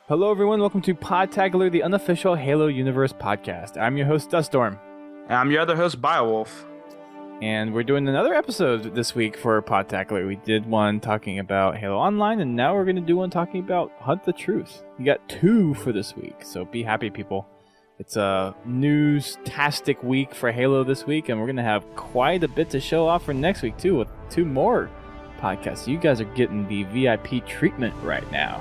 Hello everyone, welcome to Podtacular, the unofficial Halo Universe podcast. I'm your host, Duststorm. And I'm your other host, Biowolf. And we're doing another episode this week for Podtacular. We did one talking about Halo Online, and now we're going to do one talking about Hunt the Truth. You got two for this week, so be happy, people. It's a news-tastic week for Halo this week, and we're going to have quite a bit to show off for next week, too, with two more podcasts. You guys are getting the VIP treatment right now.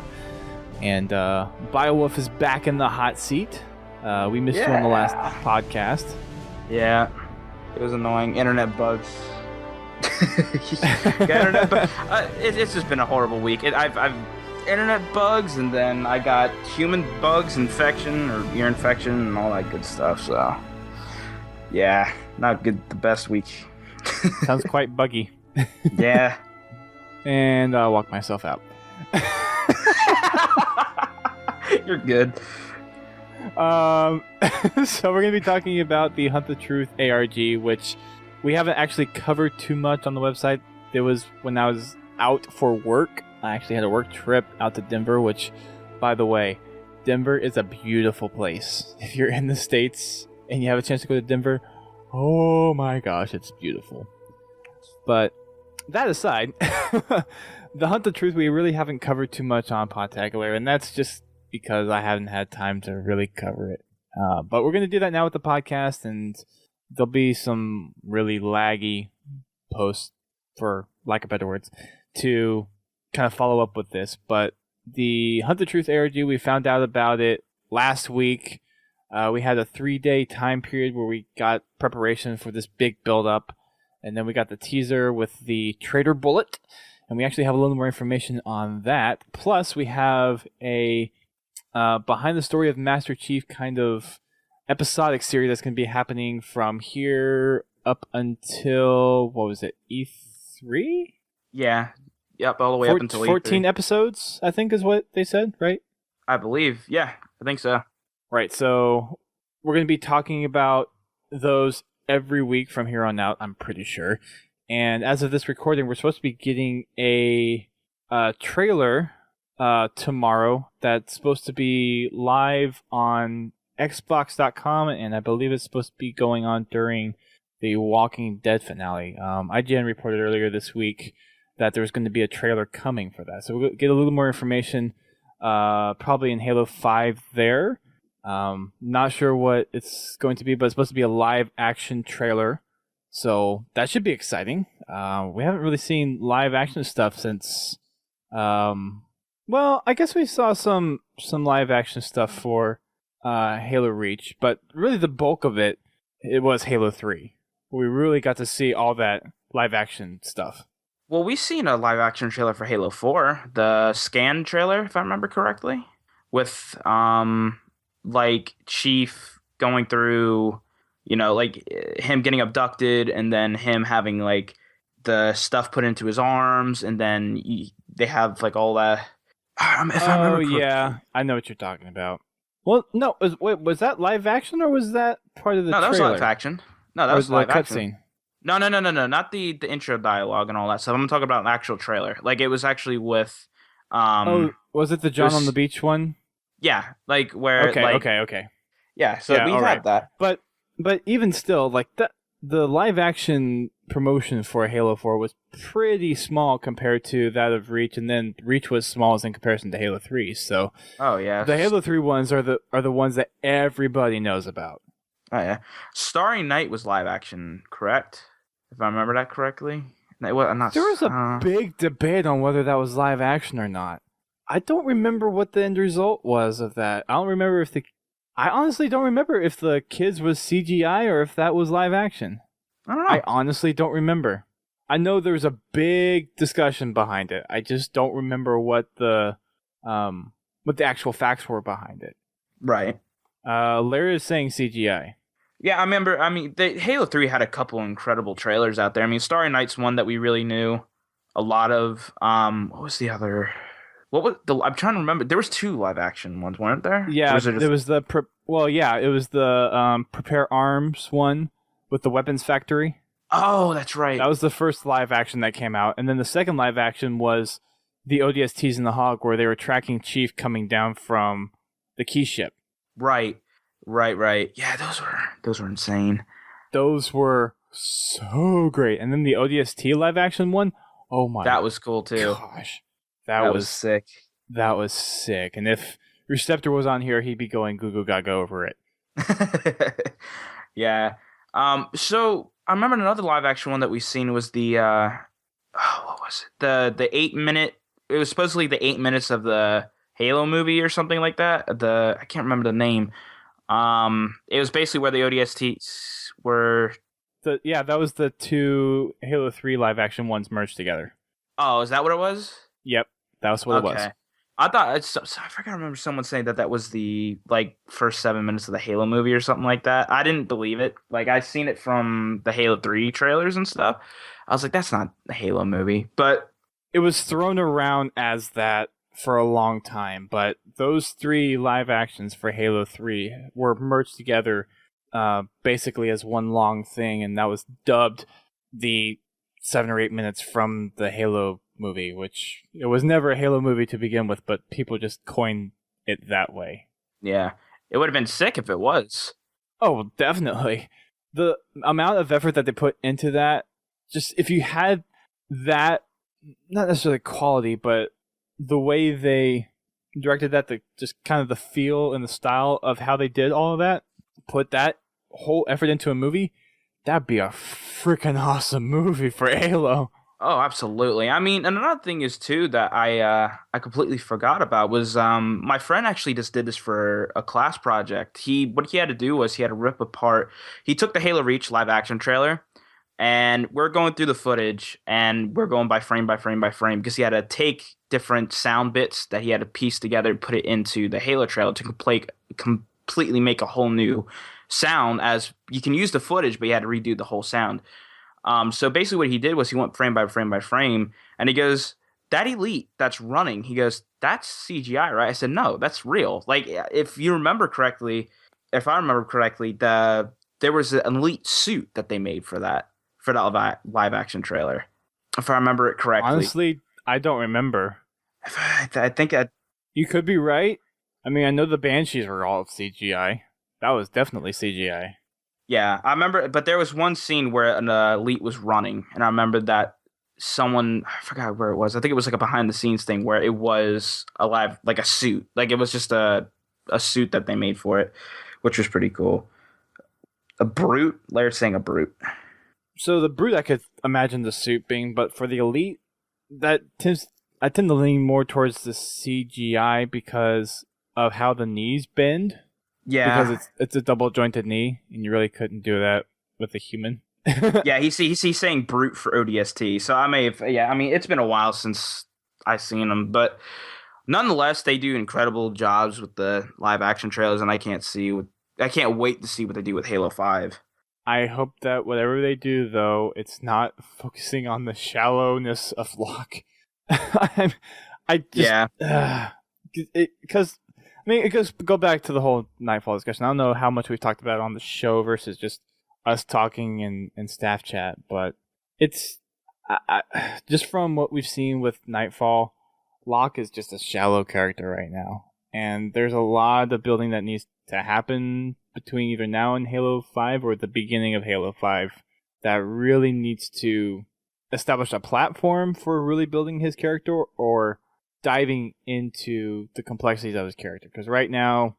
And Biowolf is back in the hot seat. We missed you on the last podcast. Yeah, it was annoying. Internet bugs. It's just been a horrible week. I've internet bugs, and then I got human bugs, infection or ear infection, and all that good stuff. So, yeah, not good. The best week. Sounds quite buggy. Yeah. And I'll walk myself out. You're good. So we're going to be talking about the Hunt the Truth ARG, which we haven't actually covered too much on the website. It was when I was out for work. I actually had a work trip out to Denver, which, by the way, Denver is a beautiful place. If you're in the States and you have a chance to go to Denver, oh my gosh, it's beautiful. But that aside, the Hunt the Truth, we really haven't covered too much on Podtacular, and that's just because I haven't had time to really cover it. But we're going to do that now with the podcast, and there'll be some really laggy posts, for lack of better words, to kind of follow up with this. But the Hunt the Truth ARG, we found out about it last week. We had a 3-day time period where we got preparation for this big build-up, and then we got the teaser with the Traitor Bullet, and we actually have a little more information on that. Plus, we have a behind the story of Master Chief kind of episodic series that's going to be happening from here up until, what was it, E3? Yeah. Yep, all the way up until 14 E3. episodes, I think is what they said, right? I believe. Yeah, I think so. Right, so we're going to be talking about those every week from here on out, I'm pretty sure. And as of this recording, we're supposed to be getting a trailer tomorrow that's supposed to be live on Xbox.com, and I believe it's supposed to be going on during the Walking Dead finale. IGN reported earlier this week that there was going to be a trailer coming for that. So we'll get a little more information probably in Halo 5 there. Not sure what it's going to be, but it's supposed to be a live action trailer. So that should be exciting. We haven't really seen live action stuff since... well, I guess we saw some live action stuff for Halo Reach, but really the bulk of it was Halo 3. We really got to see all that live action stuff. Well, we've seen a live action trailer for Halo 4, the Scan trailer, if I remember correctly, with like Chief going through, you know, like him getting abducted and then him having like the stuff put into his arms, and then they have like all that. If I remember correctly. Yeah, I know what you're talking about. Well, no, was that live action or was that part of the trailer? No, that was live action. No, that was live action. Cutscene? No, not the intro dialogue and all that stuff. I'm talking about an actual trailer. Like, it was actually with... was it the John on the Beach one? Yeah, like where... Okay. Yeah, so we had that. But even still, like, the live action promotion for Halo 4 was pretty small compared to that of Reach, and then Reach was small in comparison to Halo 3. So, oh yeah, the Halo 3 ones are the ones that everybody knows about. Oh yeah, Starry Night was live action, correct? If I remember that correctly. There was a big debate on whether that was live action or not. I don't remember what the end result was of that. I honestly don't remember if the kids was CGI or if that was live action. I don't know. I honestly don't remember. I know there was a big discussion behind it. I just don't remember what the actual facts were behind it. Right. Larry is saying CGI. Yeah, I remember. I mean, Halo 3 had a couple incredible trailers out there. I mean, Starry Night's one that we really knew a lot of. What was the other? I'm trying to remember. There was 2 live action ones, weren't there? Yeah, it was the Prepare Arms one with the weapons factory. Oh, that's right. That was the first live action that came out, and then the second live action was the ODSTs in the Hog, where they were tracking Chief coming down from the key ship. Right. Right. Yeah, those were insane. Those were so great. And then the ODST live action one, oh my That was cool too. gosh, That was sick. that was sick. And if Receptor was on here, he'd be going goo goo gaga over it. Yeah. So I remember another live action one that we seen was the what was it? The 8 minute. It was supposedly the 8 minutes of the Halo movie or something like that. I can't remember the name. It was basically where the ODSTs were. That was the two Halo 3 live action ones merged together. Oh, is that what it was? Yep, that was what it was. I thought I forgot. I remember someone saying that was the like first 7 minutes of the Halo movie or something like that. I didn't believe it. Like I seen it from the Halo 3 trailers and stuff. I was like, that's not the Halo movie, but it was thrown around as that for a long time. But those three live actions for Halo 3 were merged together, basically as one long thing, and that was dubbed the 7 or 8 minutes from the Halo movie, which it was never a Halo movie to begin with, but people just coined it that way. Yeah, it would have been sick if it was. Oh, definitely. The amount of effort that they put into that, just if you had that, not necessarily quality, but the way they directed that, just kind of the feel and the style of how they did all of that, put that whole effort into a movie, that'd be a freaking awesome movie for Halo. Oh, absolutely. I mean, and another thing is too that I completely forgot about was my friend actually just did this for a class project. What he had to do was he had to rip apart. He took the Halo Reach live action trailer, and we're going through the footage, and we're going by frame by frame by frame because he had to take different sound bits that he had to piece together and put it into the Halo trailer to completely make a whole new sound. As you can use the footage, but you had to redo the whole sound. So basically what he did was he went frame by frame by frame, and he goes, that elite that's running, he goes, that's CGI, right? I said, no, that's real. Like, if I remember correctly, there was an elite suit that they made for that live action trailer. If I remember it correctly. Honestly, I don't remember. I think you could be right. I mean, I know the Banshees were all CGI. That was definitely CGI. Yeah, I remember, but there was one scene where an elite was running, and I remember that I forgot where it was. I think it was like a behind the scenes thing where it was like a suit. Like it was just a suit that they made for it, which was pretty cool. A brute? Laird's saying a brute. So the brute I could imagine the suit being, but for the elite, I tend to lean more towards the CGI because of how the knees bend. Yeah, because it's a double jointed knee, and you really couldn't do that with a human. Yeah, he's saying brute for ODST. So I may have. Yeah, I mean it's been a while since I've seen them, but nonetheless, they do incredible jobs with the live action trailers, and I can't wait to see what they do with Halo 5. I hope that whatever they do, though, it's not focusing on the shallowness of Locke. Because I mean, it goes go back to the whole Nightfall discussion. I don't know how much we've talked about it on the show versus just us talking in staff chat, but it's just from what we've seen with Nightfall, Locke is just a shallow character right now, and there's a lot of building that needs to happen between either now and Halo 5 or the beginning of Halo 5 that really needs to establish a platform for really building his character or diving into the complexities of his character, because right now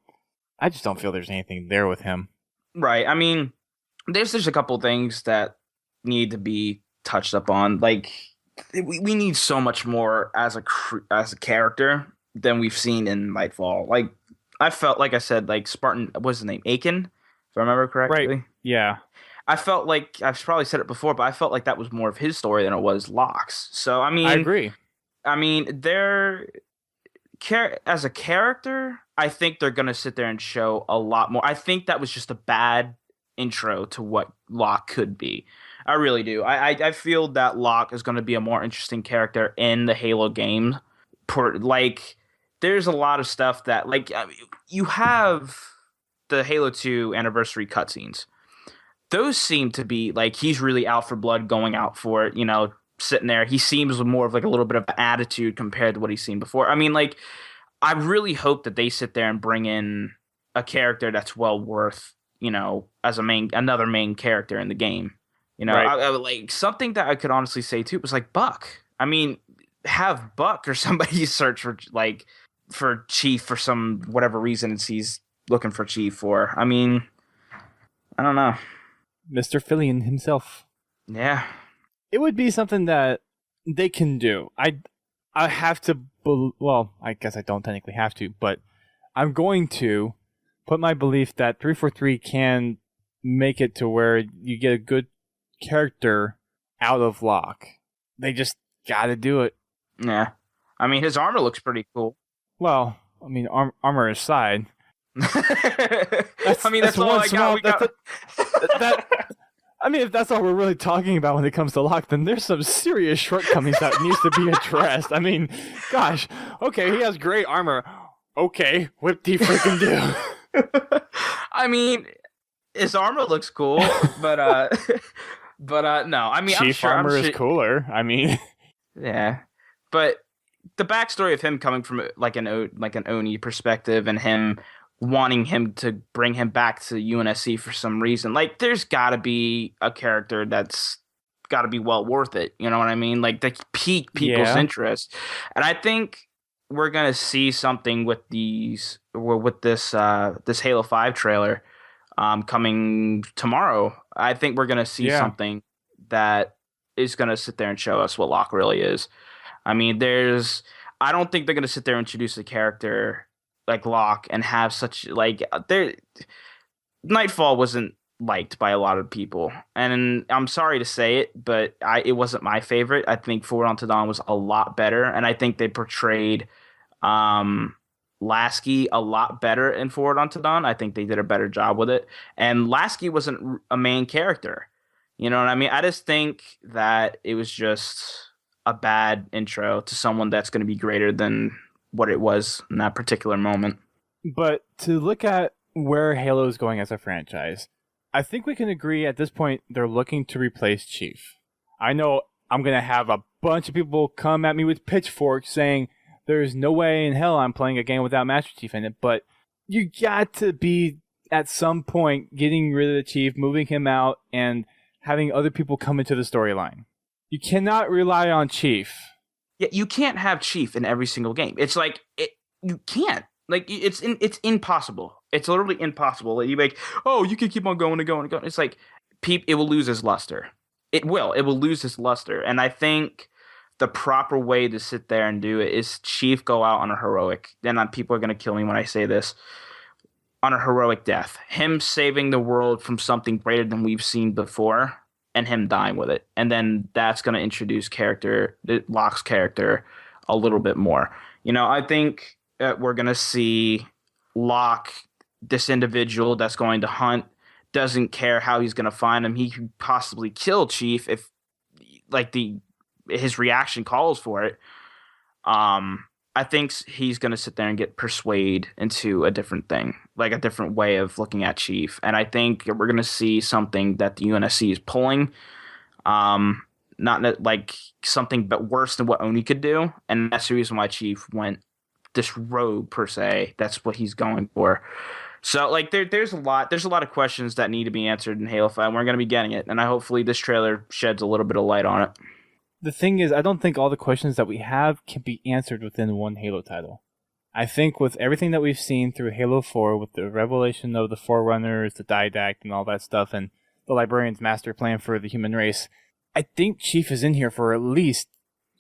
I just don't feel there's anything there with him. Right. I mean, there's a couple things that need to be touched up on. Like we need so much more as a character than we've seen in Nightfall. Like I felt like I said, like Spartan, what's his name, Aiken, if I remember correctly. Right. Yeah. I felt like I've probably said it before, but I felt like that was more of his story than it was Locke's. So I mean, I agree. I mean, as a character, I think they're going to sit there and show a lot more. I think that was just a bad intro to what Locke could be. I really do. I feel that Locke is going to be a more interesting character in the Halo game. Like, there's a lot of stuff that, like, you have the Halo 2 anniversary cutscenes. those seem to be like he's really out for blood, going out for it, sitting there. He seems more of like a little bit of an attitude compared to what he's seen before. I mean, like, I really hope that they sit there and bring in a character that's well worth, as another main character in the game. Right. I would like something that I could honestly say too was like Buck. I mean, have Buck or somebody search for Chief for some whatever reason he's looking for Chief for. I mean, I don't know. Mr. Fillion himself. Yeah. It would be something that they can do. I have to, well, I guess I don't technically have to, but I'm going to put my belief that 343 can make it to where you get a good character out of Locke. They just gotta do it. Yeah. I mean, his armor looks pretty cool. Well, I mean, armor aside. That's all I got. I mean, if that's all we're really talking about when it comes to Locke, then there's some serious shortcomings that needs to be addressed. I mean, gosh, okay, he has great armor. Okay, what do you freaking do? I mean, his armor looks cool, but no. I mean, Chief armor is cooler. I mean, yeah, but the backstory of him coming from like an Oni perspective and him wanting him to bring him back to UNSC for some reason. Like, there's got to be a character that's got to be well worth it. You know what I mean? Like, that pique people's interest. And I think we're gonna see something with this Halo 5 trailer coming tomorrow. I think we're gonna see something that is gonna sit there and show us what Locke really is. I mean, I don't think they're gonna sit there and introduce a character like Locke and have such like Nightfall wasn't liked by a lot of people, and I'm sorry to say it, but it wasn't my favorite. I think Forward Unto Dawn was a lot better, and I think they portrayed Lasky a lot better in Forward Unto Dawn. I think they did a better job with it, and Lasky wasn't a main character. You know what I mean? I just think that it was just a bad intro to someone that's going to be greater than what it was in that particular moment. But to look at where Halo is going as a franchise, I think we can agree at this point they're looking to replace Chief. I know I'm going to have a bunch of people come at me with pitchforks saying there's no way in hell I'm playing a game without Master Chief in it, but you got to be at some point getting rid of the Chief, moving him out, and having other people come into the storyline. You cannot rely on Chief. Yeah, you can't have Chief in every single game. It's like you can't. Like it's impossible. It's literally impossible. Like, you make, oh, you can keep on going and going and going. It's like it will lose its luster. It will. It will lose its luster. And I think the proper way to sit there and do it is Chief go out on a heroic. And people are gonna kill me when I say this. On a heroic death. Him saving the world from something greater than we've seen before. And him dying with it. And then that's going to introduce Locke's character a little bit more. I think we're going to see Locke, this individual that's going to hunt, doesn't care how he's going to find him. He could possibly kill Chief if his reaction calls for it. I think he's going to sit there and get persuaded into a different thing, like a different way of looking at Chief. And I think we're going to see something that the UNSC is pulling, not like something but worse than what Oni could do. And that's the reason why Chief went this road per se. That's what he's going for. So like there's a lot of questions that need to be answered in Halo 5. We're going to be getting it. And hopefully this trailer sheds a little bit of light on it. The thing is, I don't think all the questions that we have can be answered within one Halo title. I think with everything that we've seen through Halo 4, with the revelation of the Forerunners, the Didact, and all that stuff, and the Librarian's master plan for the human race, I think Chief is in here for at least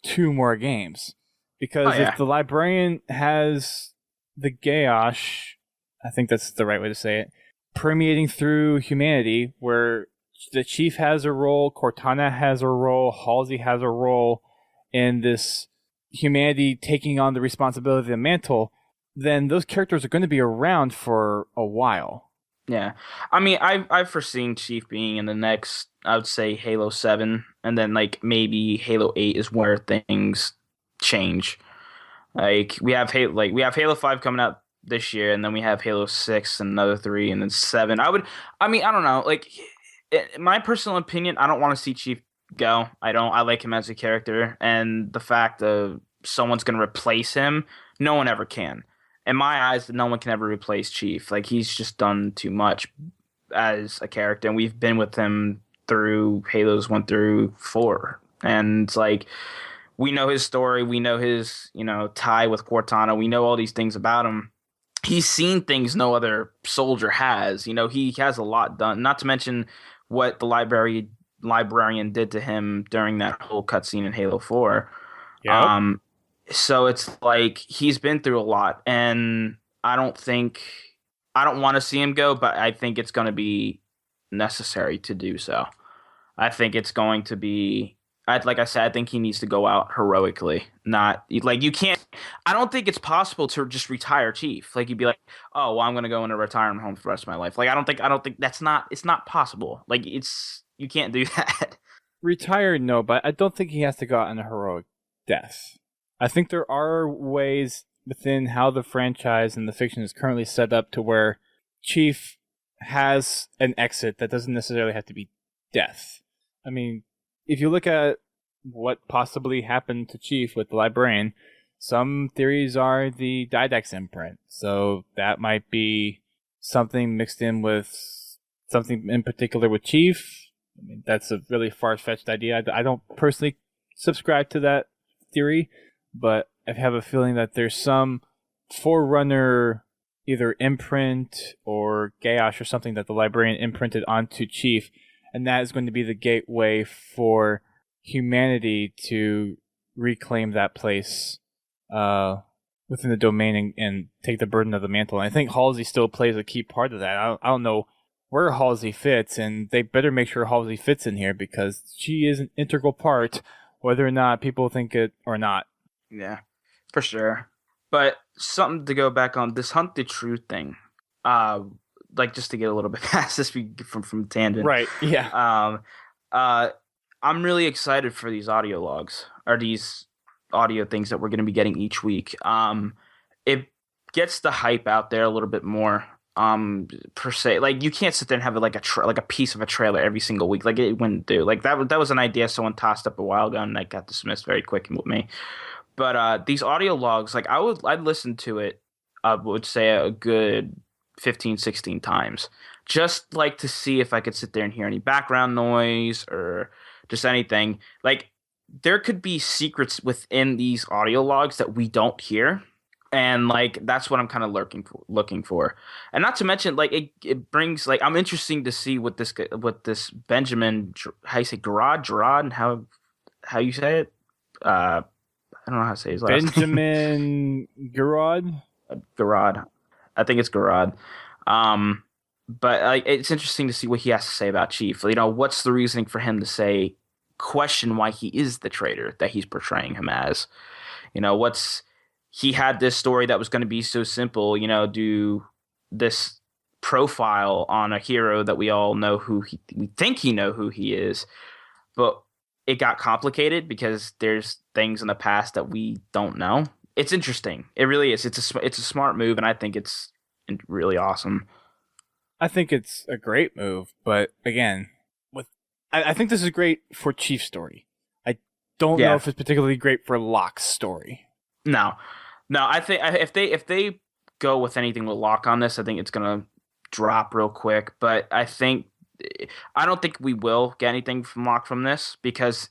2 more games. Because if the Librarian has the Gaosh, I think that's the right way to say it, permeating through humanity, where the Chief has a role, Cortana has a role, Halsey has a role in this humanity taking on the responsibility of the mantle, then those characters are going to be around for a while. Yeah. I mean, I've foreseen Chief being in the next, I would say, Halo 7, and then like maybe Halo 8 is where things change. Like we have Halo 5 coming out this year, and then we have Halo 6 and another 3 and then 7. I don't know, like in my personal opinion, I don't want to see Chief go. I don't. I like him as a character, and the fact of someone's going to replace him, no one ever can. In my eyes, no one can ever replace Chief. Like he's just done too much as a character, and we've been with him through Halos 1 through 4, and it's like we know his story, we know his tie with Cortana, we know all these things about him. He's seen things no other soldier has. He has a lot done. Not to mention what the librarian did to him during that whole cutscene in Halo 4. Yep. So it's like he's been through a lot, and I don't want to see him go, but I think it's going to be necessary to do so. I think it's going to be. Like I said, I think he needs to go out heroically. Not like you can't. I don't think it's possible to just retire Chief. Like you'd be like, oh, well, I'm going to go into a retirement home for the rest of my life. Like I don't think that's not. It's not possible. Like you can't do that. Retire, no, but I don't think he has to go out in a heroic death. I think there are ways within how the franchise and the fiction is currently set up to where Chief has an exit that doesn't necessarily have to be death. I mean, if you look at what possibly happened to Chief with the librarian, some theories are the Didax imprint. So that might be something mixed in with something in particular with Chief. I mean, that's a really far-fetched idea. I don't personally subscribe to that theory, but I have a feeling that there's some Forerunner either imprint or Gaosh or something that the librarian imprinted onto Chief, and that is going to be the gateway for humanity to reclaim that place within the domain and take the burden of the mantle. And I think Halsey still plays a key part of that. I don't know where Halsey fits, and they better make sure Halsey fits in here because she is an integral part, whether or not people think it or not. Yeah, for sure. But something to go back on this Hunt the Truth thing. Like just to get a little bit past this from tangent. Right. Yeah. I'm really excited for these audio logs or these audio things that we're going to be getting each week. It gets the hype out there a little bit more. Per se, like you can't sit there and have it like a piece of a trailer every single week. Like it wouldn't do. Like that was an idea someone tossed up a while ago, and that got dismissed very quick with me. But these audio logs, like I'd listen to it. I would say a good 15, 16 times, just like to see if I could sit there and hear any background noise or just anything. Like there could be secrets within these audio logs that we don't hear. And like that's what I'm kind of looking for, and not to mention like it brings like I'm interested to see what this Benjamin, how you say Gerard and how you say it. I don't know how to say his last name. Benjamin Gerard. Gerard, I think it's Gerard. But like it's interesting to see what he has to say about Chief. What's the reasoning for him to question why he is the traitor that he's portraying him as? He had this story that was going to be so simple, do this profile on a hero that we all know we think know who he is, but it got complicated because there's things in the past that we don't know. It's interesting. It really is. It's a smart move, and I think it's really awesome. I think it's a great move, but again, I think this is great for Chief's story. I don't know if it's particularly great for Locke's story. No. I think if they go with anything with Locke on this, I think it's gonna drop real quick. But I don't think we will get anything from Locke from this because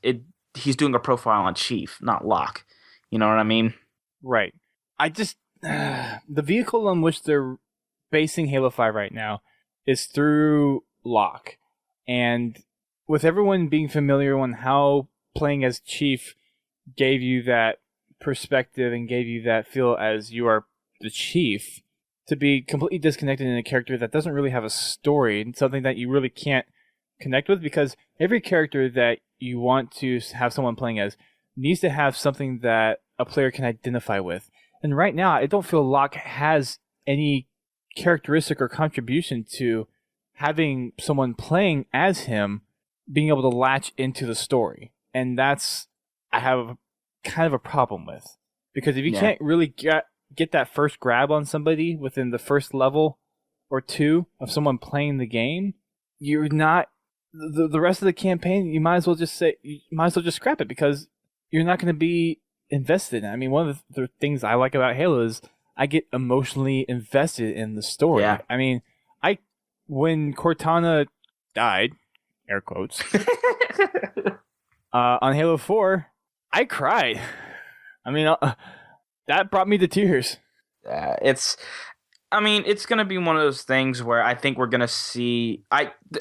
he's doing a profile on Chief, not Locke. You know what I mean? Right. I just the vehicle on which they're basing Halo 5 right now is through Locke, and with everyone being familiar on how playing as Chief gave you that perspective and gave you that feel as you are the Chief, to be completely disconnected in a character that doesn't really have a story and something that you really can't connect with, because every character that you want to have someone playing as needs to have something that a player can identify with. And right now, I don't feel Locke has any characteristic or contribution to having someone playing as him being able to latch into the story. And that's, I have kind of a problem with, because if you can't really get that first grab on somebody within the first level or two of someone playing the game, you're not the rest of the campaign, you might as well just scrap it because you're not going to be invested. I mean, one of the things I like about Halo is I get emotionally invested in the story. Yeah. I mean, when Cortana died, air quotes, on Halo 4, I cried. I mean, that brought me to tears. It's going to be one of those things where I think we're going to see.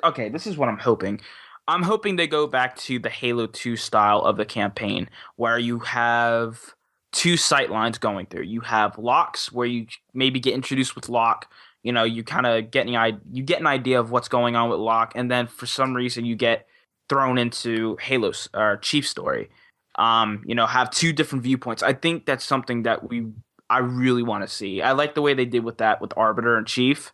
Okay, this is what I'm hoping. I'm hoping they go back to the Halo 2 style of the campaign, where you have two sight lines going through. You have Locks, where you maybe get introduced with Locke. You know, you kind of get an idea of what's going on with Locke, and then for some reason you get thrown into Halo's or Chief's story. Have two different viewpoints. I think that's something that I really want to see. I like the way they did with that with Arbiter and Chief,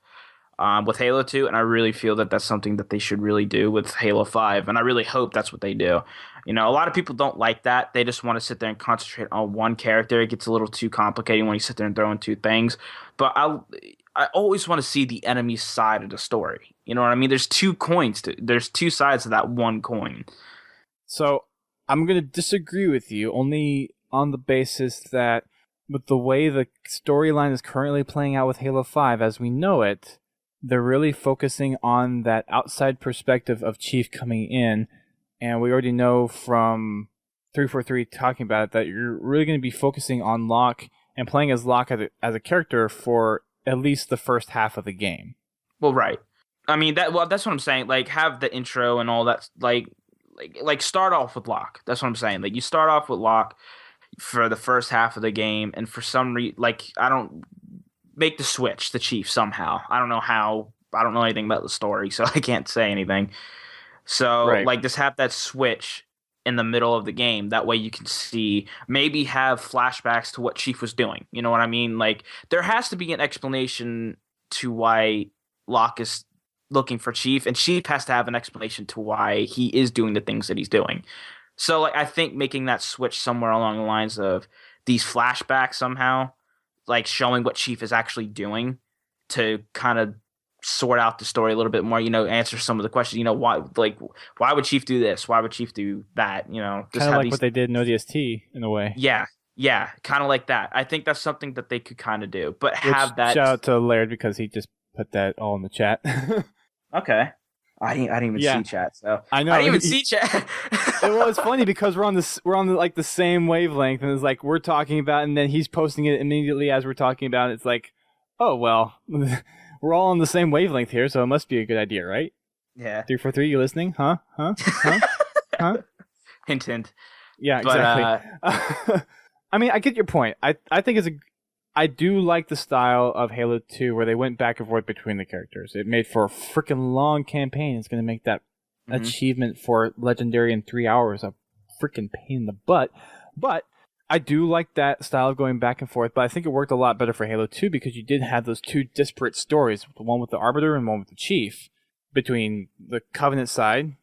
with Halo 2, and I really feel that that's something that they should really do with Halo 5, and I really hope that's what they do. A lot of people don't like that. They just want to sit there and concentrate on one character. It gets a little too complicated when you sit there and throw in two things. But I always want to see the enemy side of the story. You know what I mean? There's two sides to that one coin. So I'm going to disagree with you only on the basis that with the way the storyline is currently playing out with Halo 5 as we know it, they're really focusing on that outside perspective of Chief coming in, and we already know from 343 talking about it that you're really going to be focusing on Locke and playing as Locke as a character for at least the first half of the game. Well, right. I mean that's what I'm saying. Like, have the intro and all that. Like start off with Locke. That's what I'm saying. Like, you start off with Locke for the first half of the game, and for some reason, I don't make the switch to Chief somehow. I don't know how. I don't know anything about the story, so I can't say anything. So, right. just have that switch in the middle of the game. That way you can see, maybe have flashbacks to what Chief was doing. You know what I mean? Like, there has to be an explanation to why Locke is looking for Chief, and Chief has to have an explanation to why he is doing the things that he's doing. So, I think making that switch somewhere along the lines of these flashbacks somehow, showing what Chief is actually doing to kind of sort out the story a little bit more, answer some of the questions, why would Chief do this? Why would Chief do that? Kind of like what they did in ODST in a way. Yeah, kind of like that. I think that's something that they could kind of do, but have that. Shout out to Laird because he just put that all in the chat. Okay. I didn't even see chat, so I know. I didn't even see chat. Well, it's funny because we're on the same wavelength, and it's we're talking about, and then he's posting it immediately as we're talking about it. It's oh well, we're all on the same wavelength here, so it must be a good idea, right? Yeah. 343, you listening? Huh? Hint, hint. Yeah, exactly. I mean, I get your point. I think I do like the style of Halo 2 where they went back and forth between the characters. It made for a freaking long campaign. It's going to make that achievement for Legendary in 3 hours a freaking pain in the butt. But I do like that style of going back and forth, but I think it worked a lot better for Halo 2 because you did have those two disparate stories, the one with the Arbiter and one with the Chief, between the Covenant side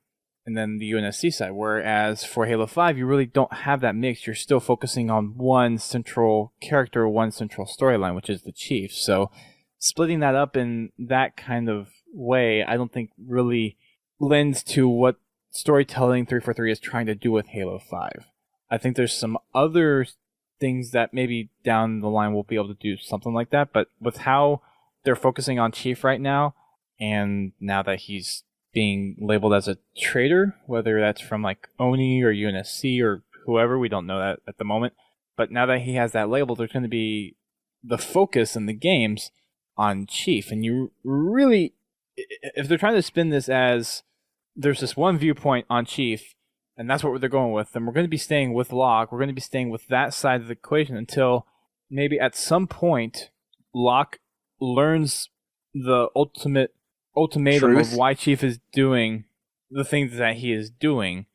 and then the UNSC side, whereas for Halo 5, you really don't have that mix. You're still focusing on one central character, one central storyline, which is the Chief. So splitting that up in that kind of way, I don't think really lends to what storytelling 343 is trying to do with Halo 5. I think there's some other things that maybe down the line we'll be able to do something like that, but with how they're focusing on Chief right now, and now that he's being labeled as a traitor, whether that's from ONI or UNSC or whoever, we don't know that at the moment. But now that he has that label, there's going to be the focus in the games on Chief. And you really, if they're trying to spin this as there's this one viewpoint on Chief, and that's what they're going with, then we're going to be staying with Locke. We're going to be staying with that side of the equation until maybe at some point Locke learns the ultimatum Truth. of why Chief is doing the things that he is doing,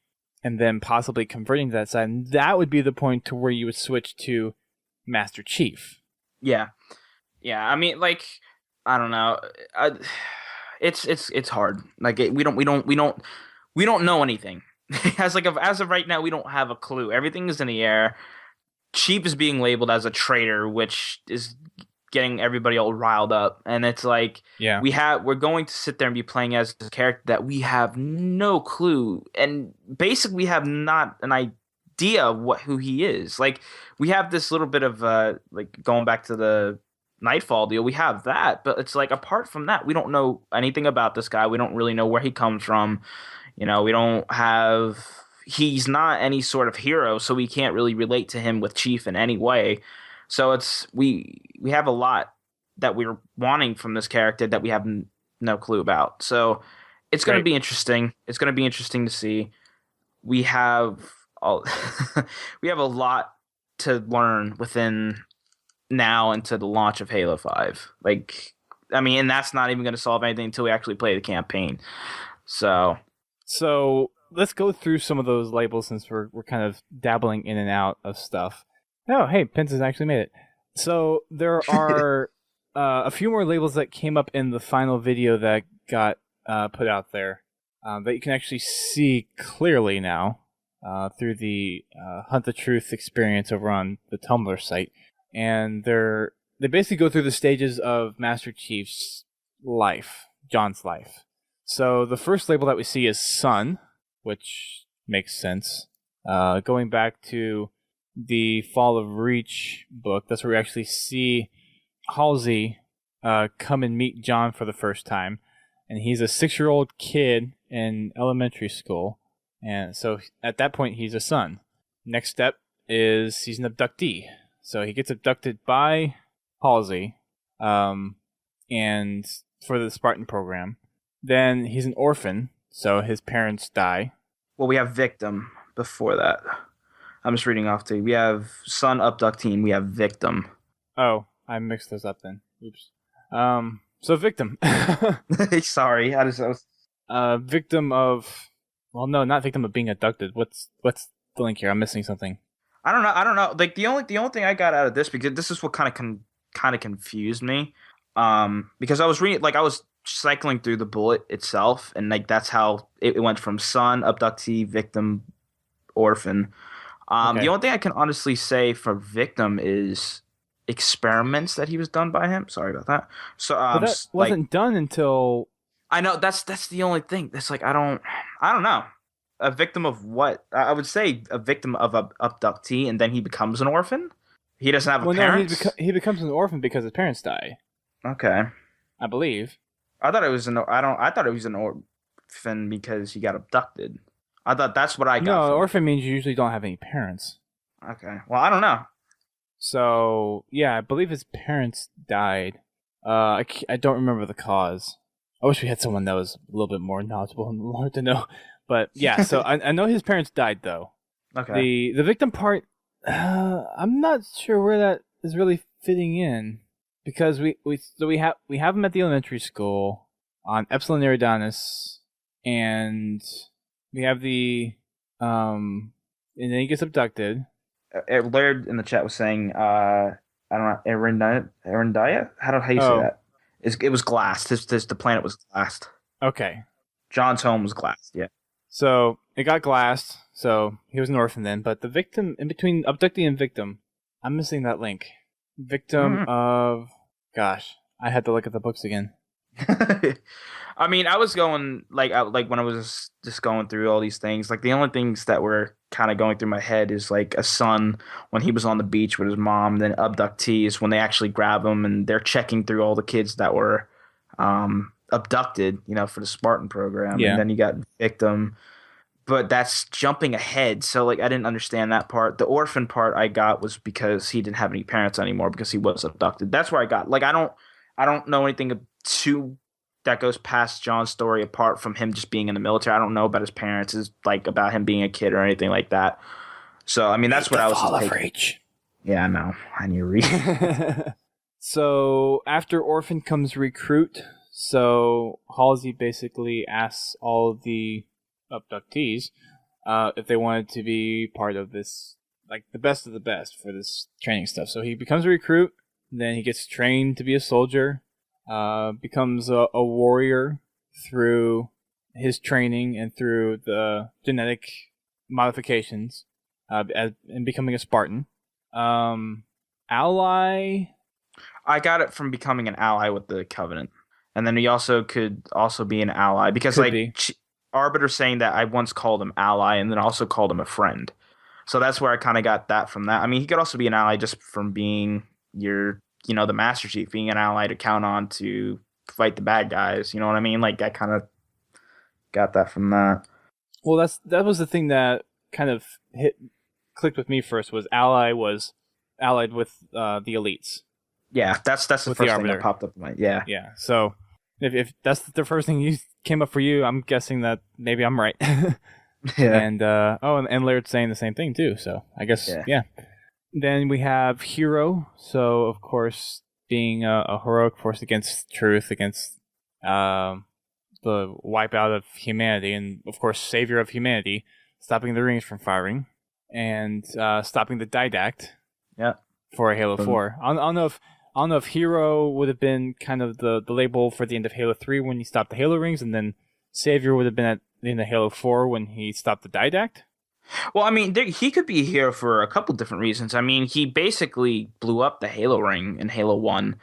and then possibly converting to that side. And that would be the point to where you would switch to Master Chief. Yeah. I mean, I don't know. It's hard. We don't know anything. As of right now, we don't have a clue. Everything is in the air. Chief is being labeled as a traitor, which is getting everybody all riled up, and it's like Yeah. we're going to sit there and be playing as a character that we have no clue, and basically we have not an idea of who he is. Like we have this little bit of like going back to the Nightfall deal, we have that, but it's like apart from that, we don't know anything about this guy. We don't really know where he comes from. We don't have. He's not any sort of hero, so we can't really relate to him with Chief in any way. So it's we have a lot that we're wanting from this character that we have no clue about. So it's going to Right. be interesting. It's going to be interesting to see. We have all we have a lot to learn within now into the launch of Halo 5. Like, I mean, and that's not even going to solve anything until we actually play the campaign. So let's go through some of those labels since we're kind of dabbling in and out of stuff. Oh, hey, Pence has actually made it. So there are a few more labels that came up in the final video that got put out there that you can actually see clearly now through the Hunt the Truth experience over on the Tumblr site. And they basically go through the stages of Master Chief's life, John's life. So the first label that we see is Son, which makes sense. Going back to the Fall of Reach book, that's where we actually see Halsey come and meet John for the first time. And he's a 6-year-old kid in elementary school. And so at that point, he's a son. Next step is he's an abductee. So he gets abducted by Halsey and for the Spartan program. Then he's an orphan, so his parents die. Well, we have victim before that. I'm just reading off to you. We have son abductee, and we have victim. Oh, I mixed those up then. Oops. So victim. Sorry, I was. Victim of. Well, no, not victim of being abducted. What's the link here? I'm missing something. I don't know. Like the only thing I got out of this, because this is what kind of confused me. Because I was reading, like I was cycling through the bullet itself, and like that's how it went from son, abductee, victim, orphan. Okay. The only thing I can honestly say for victim is experiments that he was done by him. Sorry about that. So but that wasn't done until. I know that's the only thing. That's like I don't know. A victim of what? I would say a victim of a abductee, and then he becomes an orphan. He doesn't have a parents. No, he becomes an orphan because his parents die. Okay, I believe. I thought it was I thought it was an orphan because he got abducted. I thought that's what I got. No, orphan means you usually don't have any parents. Okay, well I don't know. So yeah, I believe his parents died. I don't remember the cause. I wish we had someone that was a little bit more knowledgeable in the lore to know. But yeah, so I know his parents died though. Okay. The victim part, I'm not sure where that is really fitting in because we have him at the elementary school on Epsilon Eridanus, and we have and then he gets abducted. Laird in the chat was saying, I don't know, Erendaya? How you say that? It was glassed. The planet was glassed. Okay. John's home was glassed, yeah. So it got glassed, so he was an orphan then, but the victim, in between abductee and victim, I'm missing that link. Victim of... Gosh, I had to look at the books again. I mean, I was going, like when I was just going through all these things, like the only things that were kind of going through my head is like a son when he was on the beach with his mom, then abductees when they actually grab him and they're checking through all the kids that were abducted, for the Spartan program. Yeah. And then you got victim, but that's jumping ahead. So like I didn't understand that part. The orphan part I got was because he didn't have any parents anymore because he was abducted. That's where I got. Like I don't know anything that goes past John's story apart from him just being in the military. I don't know about his parents, is like about him being a kid or anything like that. So I mean that's what I was. Fall of Reach. Yeah, I know. I need to read. So after Orphan comes Recruit. So Halsey basically asks all of the abductees if they wanted to be part of this, like the best of the best for this training stuff. So he becomes a recruit, then he gets trained to be a soldier, becomes a warrior through his training and through the genetic modifications, and becoming a Spartan. Ally. I got it from becoming an ally with the Covenant, and then he also could also be an ally because Could like be. Arbiter saying that I once called him ally and then also called him a friend. So that's where I kind of got that from that. I mean, he could also be an ally just from being your, the Master Chief, being an ally to count on to fight the bad guys. You know what I mean? Like I kind of got that from that. Well, that was the thing that kind of clicked with me first. Was allied with the elites Yeah, that's the with the first thing that Arbiter. popped up in my yeah. Yeah. So if that's the first thing you came up for you, I'm guessing that maybe I'm right. Yeah. And and Laird's saying the same thing too. So I guess Yeah. yeah. Then we have Hero. So of course, being a heroic force against truth, against the wipeout of humanity, and of course, savior of humanity, stopping the rings from firing, and stopping the Didact. Yeah. For a Halo 4. I don't know if Hero would have been kind of the label for the end of Halo 3 when he stopped the Halo rings, and then Savior would have been at the end of Halo 4 when he stopped the Didact. Well, I mean, he could be here for a couple different reasons. I mean, he basically blew up the Halo ring in Halo 1,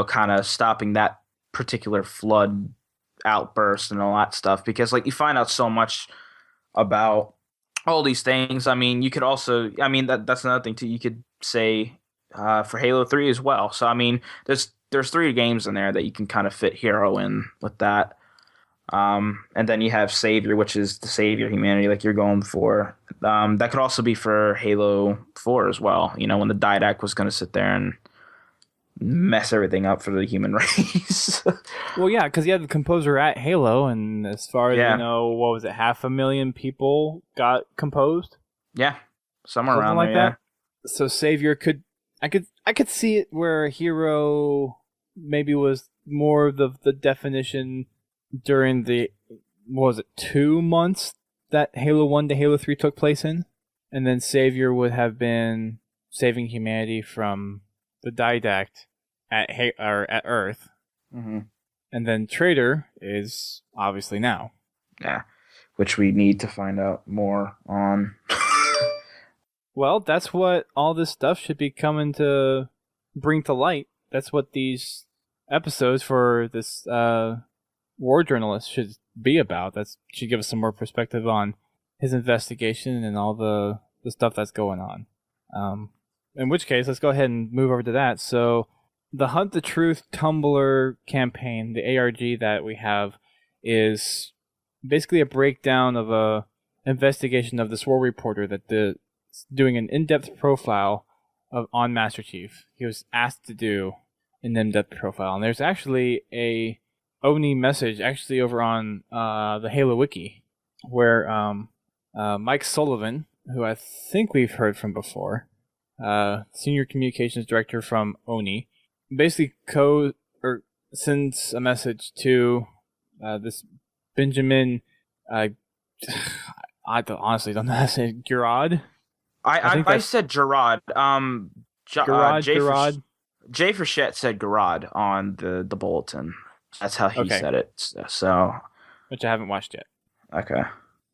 kind of stopping that particular flood outburst and all that stuff because like you find out so much about all these things. I mean, you could also that's another thing too. You could say for Halo 3 as well. So I mean, there's 3 games in there that you can kind of fit Hero in with that. And then you have Savior, which is the savior of humanity, like you're going for. That could also be for Halo 4 as well. When the Didac was going to sit there and mess everything up for the human race. Well, yeah, because you had the composer at Halo, and as far as we Yeah. know, what was it? 500,000 people got composed. Yeah, somewhere Something around like there. that. So Savior I could see it where Hero maybe was more of the definition during the, what was it, 2 months that Halo 1 to Halo 3 took place in, and then Savior would have been saving humanity from the Didact at Earth, Mm-hmm. and then Traitor is obviously now. Yeah, which we need to find out more on. Well, that's what all this stuff should be coming to bring to light. That's what these episodes for this war journalist should be about. That should give us some more perspective on his investigation and all the stuff that's going on. In which case, let's go ahead and move over to that. So, the Hunt the Truth Tumblr campaign, the ARG that we have, is basically a breakdown of a investigation of this war reporter that doing an in-depth profile on Master Chief. He was asked to do an in-depth profile, and there's actually a Oni message actually over on the Halo Wiki where Mike Sullivan, who I think we've heard from before, senior communications director from Oni, basically sends a message to this Benjamin. I honestly don't know how to say it, Gurad. I said Gerard. Gerard. Jay Frechette said Gerard on the bulletin. That's how he said it. So, which I haven't watched yet. Okay.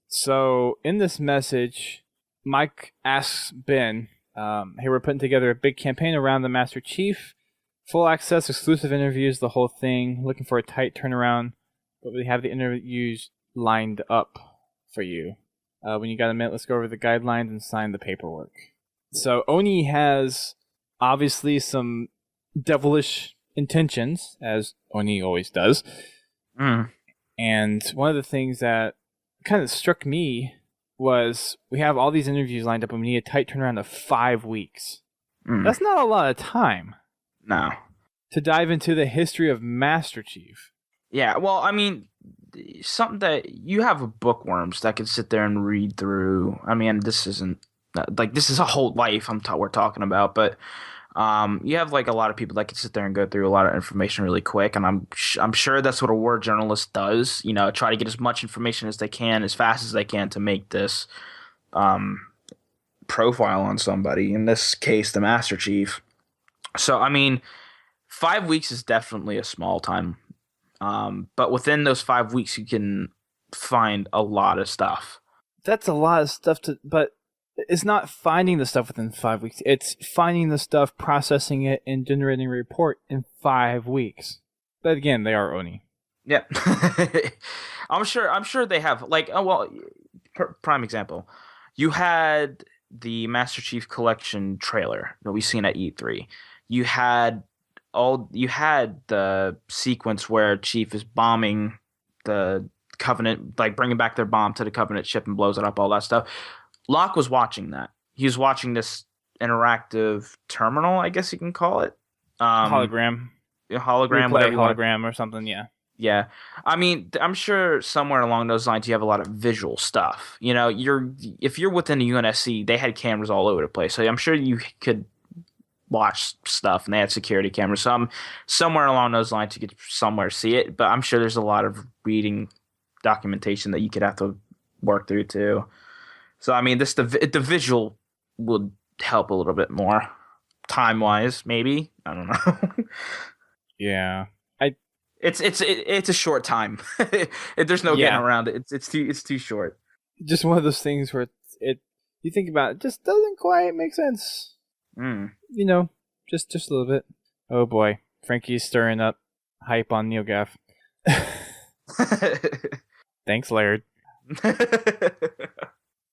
So in this message, Mike asks Ben, "Hey, we're putting together a big campaign around the Master Chief, full access, exclusive interviews, the whole thing. Looking for a tight turnaround, but we have the interviews lined up for you. When you got a minute, let's go over the guidelines and sign the paperwork." So Oni has obviously some devilish intentions, as Oni always does. And one of the things that kind of struck me was we have all these interviews lined up and we need a tight turnaround of 5 weeks. That's not a lot of time. No. To dive into the history of Master Chief. Yeah, well, I mean, something that you have bookworms that can sit there and read through. I mean, this isn't like this is a whole life we're talking about, but you have like a lot of people that can sit there and go through a lot of information really quick, and I'm sure that's what a war journalist does. Try to get as much information as they can, as fast as they can, to make this profile on somebody. In this case, the Master Chief. So, I mean, 5 weeks is definitely a small time. But within those 5 weeks, you can find a lot of stuff. That's a lot of stuff but it's not finding the stuff within 5 weeks. It's finding the stuff, processing it, and generating a report in 5 weeks. But again, they are Oni. Yeah. I'm sure they have, like, oh well, prime example. You had the Master Chief Collection trailer that we seen at E3. You had the sequence where Chief is bombing the Covenant, like bringing back their bomb to the Covenant ship and blows it up, all that stuff. Locke was watching that. He was watching this interactive terminal, I guess you can call it. Hologram. Hologram, Replay whatever you want. hologram or something, yeah. Yeah. I mean, I'm sure somewhere along those lines you have a lot of visual stuff. You know, if you're within the UNSC, they had cameras all over the place. So I'm sure you could watch stuff, and they had security cameras. So somewhere along those lines you could somewhere see it, but I'm sure there's a lot of reading documentation that you could have to work through too. So I mean, the visual would help a little bit more time-wise, maybe. I don't know. Yeah. It's a short time. There's no getting around it. It's too short. Just one of those things where you think about it, just doesn't quite make sense. You know, just a little bit. Oh boy, Frankie's stirring up hype on NeoGaf. Thanks, Laird.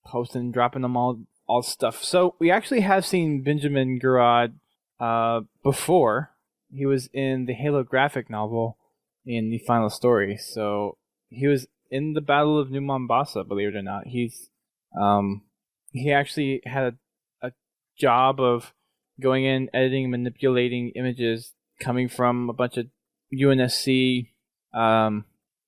Posting, dropping them all stuff. So we actually have seen Benjamin Gurad before. He was in the Halo graphic novel in the final story. So he was in the Battle of New Mombasa, believe it or not. He actually had a job of going in, editing, manipulating images coming from a bunch of UNSC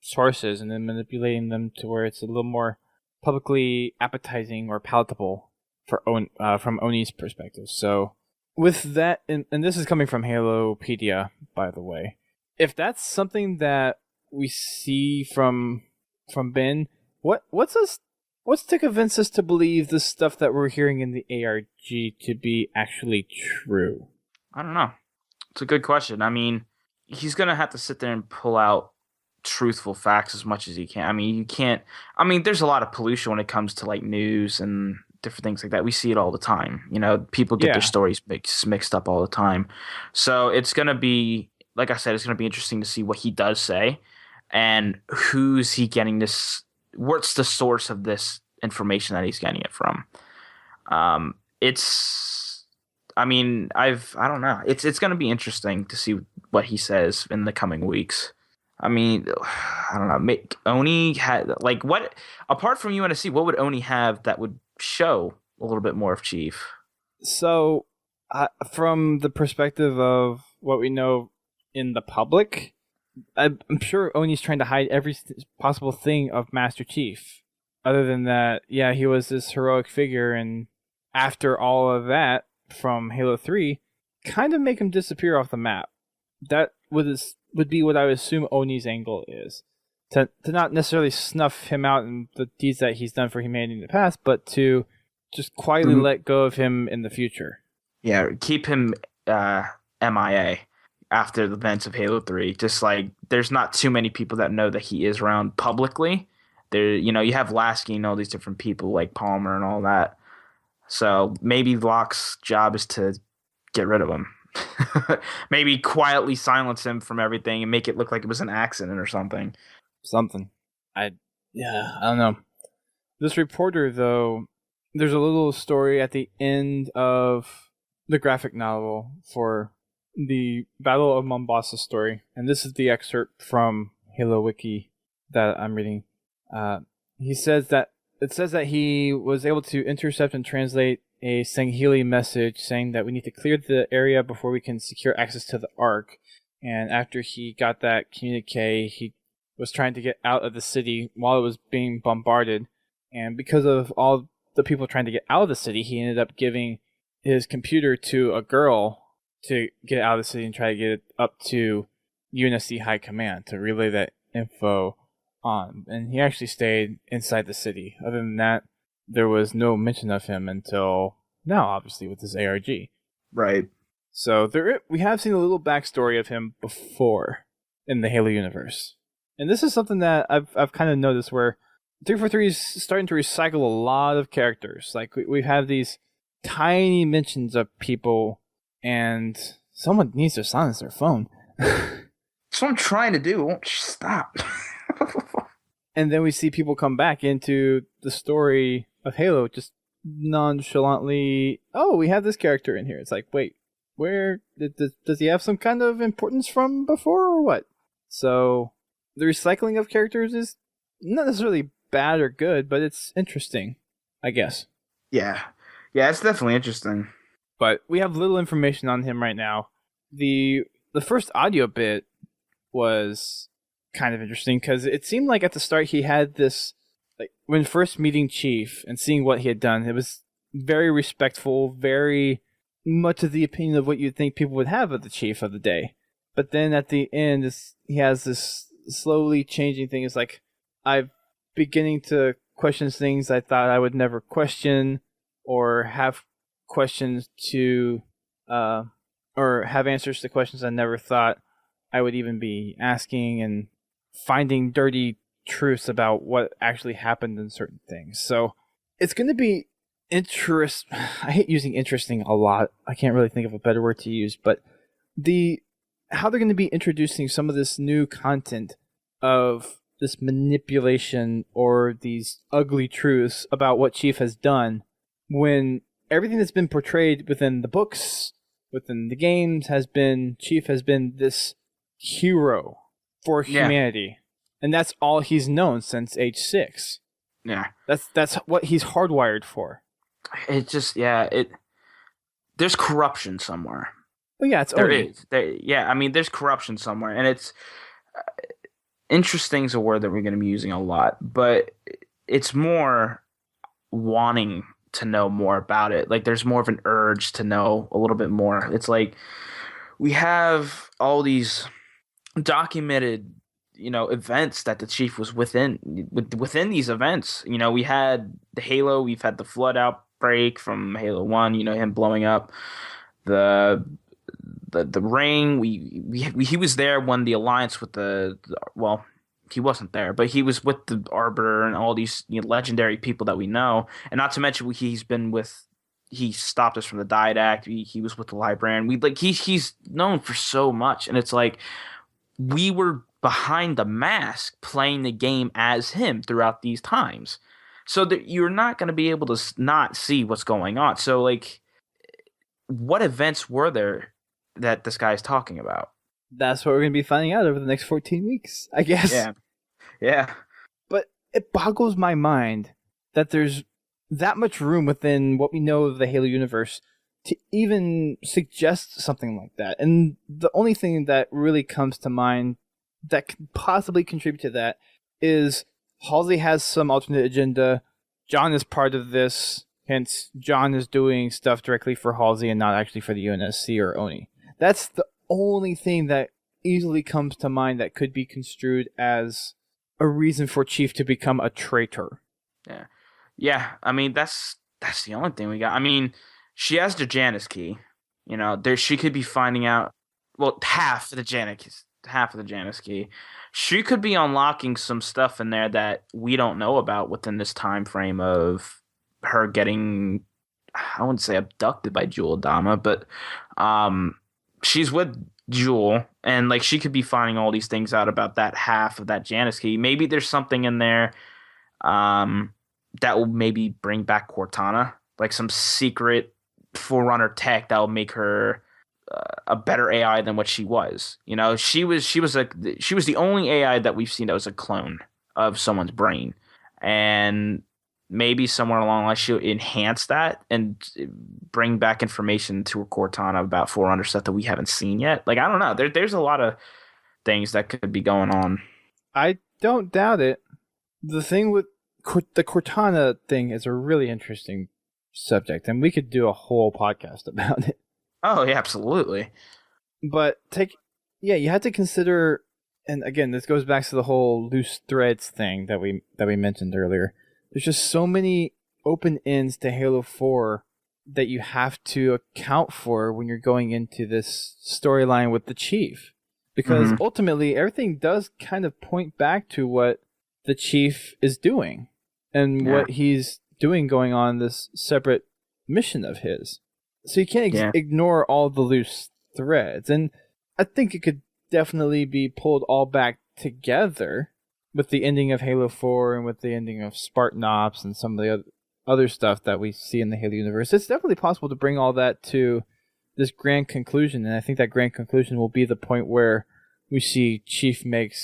sources, and then manipulating them to where it's a little more publicly appetizing or palatable from Oni's perspective. So with that, and this is coming from Halopedia, by the way, if that's something that we see from Ben, what's to convince us to believe the stuff that we're hearing in the ARG to be actually true? I don't know. It's a good question. I mean, he's gonna have to sit there and pull out truthful facts as much as he can. I mean, you can't. I mean, there's a lot of pollution when it comes to like news and different things like that. We see it all the time. You know, people get their stories mixed up all the time. So it's gonna be, like I said, it's gonna be interesting to see what he does say and who's he getting this. What's the source of this information that he's getting it from? I mean, I don't know. It's going to be interesting to see what he says in the coming weeks. I mean, I don't know. Oni had, like, what, apart from UNSC, what would Oni have that would show a little bit more of Chief? So, from the perspective of what we know in the public, I'm sure Oni's trying to hide every possible thing of Master Chief. Other than that, yeah, he was this heroic figure, and after all of that from Halo 3, kind of make him disappear off the map. That would be what I would assume Oni's angle is. To not necessarily snuff him out in the deeds that he's done for humanity in the past, but to just quietly let go of him in the future. Yeah, keep him MIA. After the events of Halo 3, just like there's not too many people that know that he is around publicly. There, you know, you have Lasky and all these different people like Palmer and all that. So maybe Locke's job is to get rid of him. Maybe quietly silence him from everything and make it look like it was an accident or something. I don't know. This reporter, though, there's a little story at the end of the graphic novel for the Battle of Mombasa story, and this is the excerpt from Halo Wiki that I'm reading. It says that he was able to intercept and translate a Sangheili message saying that we need to clear the area before we can secure access to the Ark. And after he got that communique, he was trying to get out of the city while it was being bombarded. And because of all the people trying to get out of the city, he ended up giving his computer to a girl to get out of the city and try to get it up to UNSC High Command to relay that info on. And he actually stayed inside the city. Other than that, there was no mention of him until now, obviously, with this ARG. Right. So we have seen a little backstory of him before in the Halo universe. And this is something that I've kind of noticed where 343 is starting to recycle a lot of characters. Like we have these tiny mentions of people, and someone needs to silence their phone. That's what I'm trying to do. It won't stop. And then we see people come back into the story of Halo just nonchalantly. Oh, we have this character in here. It's like, wait, where does he have some kind of importance from before or what? So the recycling of characters is not necessarily bad or good, but it's interesting, I guess. Yeah, it's definitely interesting. But we have little information on him right now. The first audio bit was kind of interesting because it seemed like at the start he had this, like when first meeting Chief and seeing what he had done, it was very respectful, very much of the opinion of what you'd think people would have of the Chief of the day. But then at the end, he has this slowly changing thing. It's like, I'm beginning to question things I thought I would never question, or have questions to, or have answers to questions I never thought I would even be asking, and finding dirty truths about what actually happened in certain things. So it's going to be I hate using interesting a lot. I can't really think of a better word to use, but how they're going to be introducing some of this new content of this manipulation or these ugly truths about what Chief has done, when everything that's been portrayed within the books, within the games, Chief has been this hero for humanity. And that's all he's known since age 6. Yeah. That's what he's hardwired for. It just, there's corruption somewhere. Well, yeah, it's there is. I mean, there's corruption somewhere, and it's interesting is a word that we're going to be using a lot, but it's more wanting to know more about it. Like, there's more of an urge to know a little bit more. It's like we have all these documented, events that the Chief was within these events. We had the Halo, we've had the flood outbreak from Halo 1, him blowing up the ring. He was there when the alliance with well, he wasn't there, but he was with the Arbiter and all these legendary people that we know, and not to mention he stopped us from the Didact. He was with the Librarian. He's known for so much, and it's like we were behind the mask playing the game as him throughout these times, so that you're not going to be able to not see what's going on. So, like, what events were there that this guy is talking about? That's what we're going to be finding out over the next 14 weeks, I guess. Yeah. But it boggles my mind that there's that much room within what we know of the Halo universe to even suggest something like that. And the only thing that really comes to mind that could possibly contribute to that is Halsey has some alternate agenda. John is part of this. Hence, John is doing stuff directly for Halsey and not actually for the UNSC or ONI. That's the only thing that easily comes to mind that could be construed as a reason for Chief to become a traitor. Yeah. I mean, that's the only thing we got. I mean, she has the Janus key. She could be finding out. Well, half of the Janus key. She could be unlocking some stuff in there that we don't know about within this time frame of her getting, I wouldn't say abducted by Jewel Adama, but she's with Jewel, and like she could be finding all these things out about that half of that Janus key. Maybe there's something in there that will maybe bring back Cortana, like some secret Forerunner tech that will make her a better AI than what she was. She was the only AI that we've seen that was a clone of someone's brain, and maybe somewhere along the line she'll enhance that and bring back information to Cortana about Forerunner stuff that we haven't seen yet. Like, I don't know. There's a lot of things that could be going on. I don't doubt it. The thing with the Cortana thing is a really interesting subject, and we could do a whole podcast about it. Oh, yeah, absolutely. But you have to consider, and again, this goes back to the whole loose threads thing that we mentioned earlier. There's just so many open ends to Halo 4 that you have to account for when you're going into this storyline with the Chief. Because ultimately, everything does kind of point back to what the Chief is doing. and Yeah. what he's doing going on this separate mission of his. So you can't Yeah. ignore all the loose threads. And I think it could definitely be pulled all back together with the ending of Halo 4 and with the ending of Spartan Ops and some of the other stuff that we see in the Halo universe. It's definitely possible to bring all that to this grand conclusion, and I think that grand conclusion will be the point where we see Chief make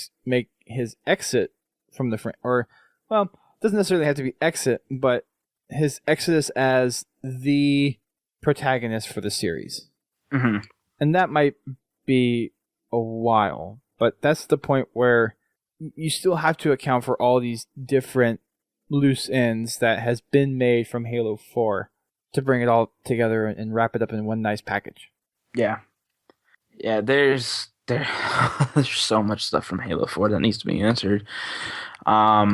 his exit from the or, well, doesn't necessarily have to be exit, but his exodus as the protagonist for the series. Mm-hmm. And that might be a while, but that's the point where you still have to account for all these different loose ends that has been made from Halo 4 to bring it all together and wrap it up in one nice package. Yeah. Yeah, there's so much stuff from Halo 4 that needs to be answered. I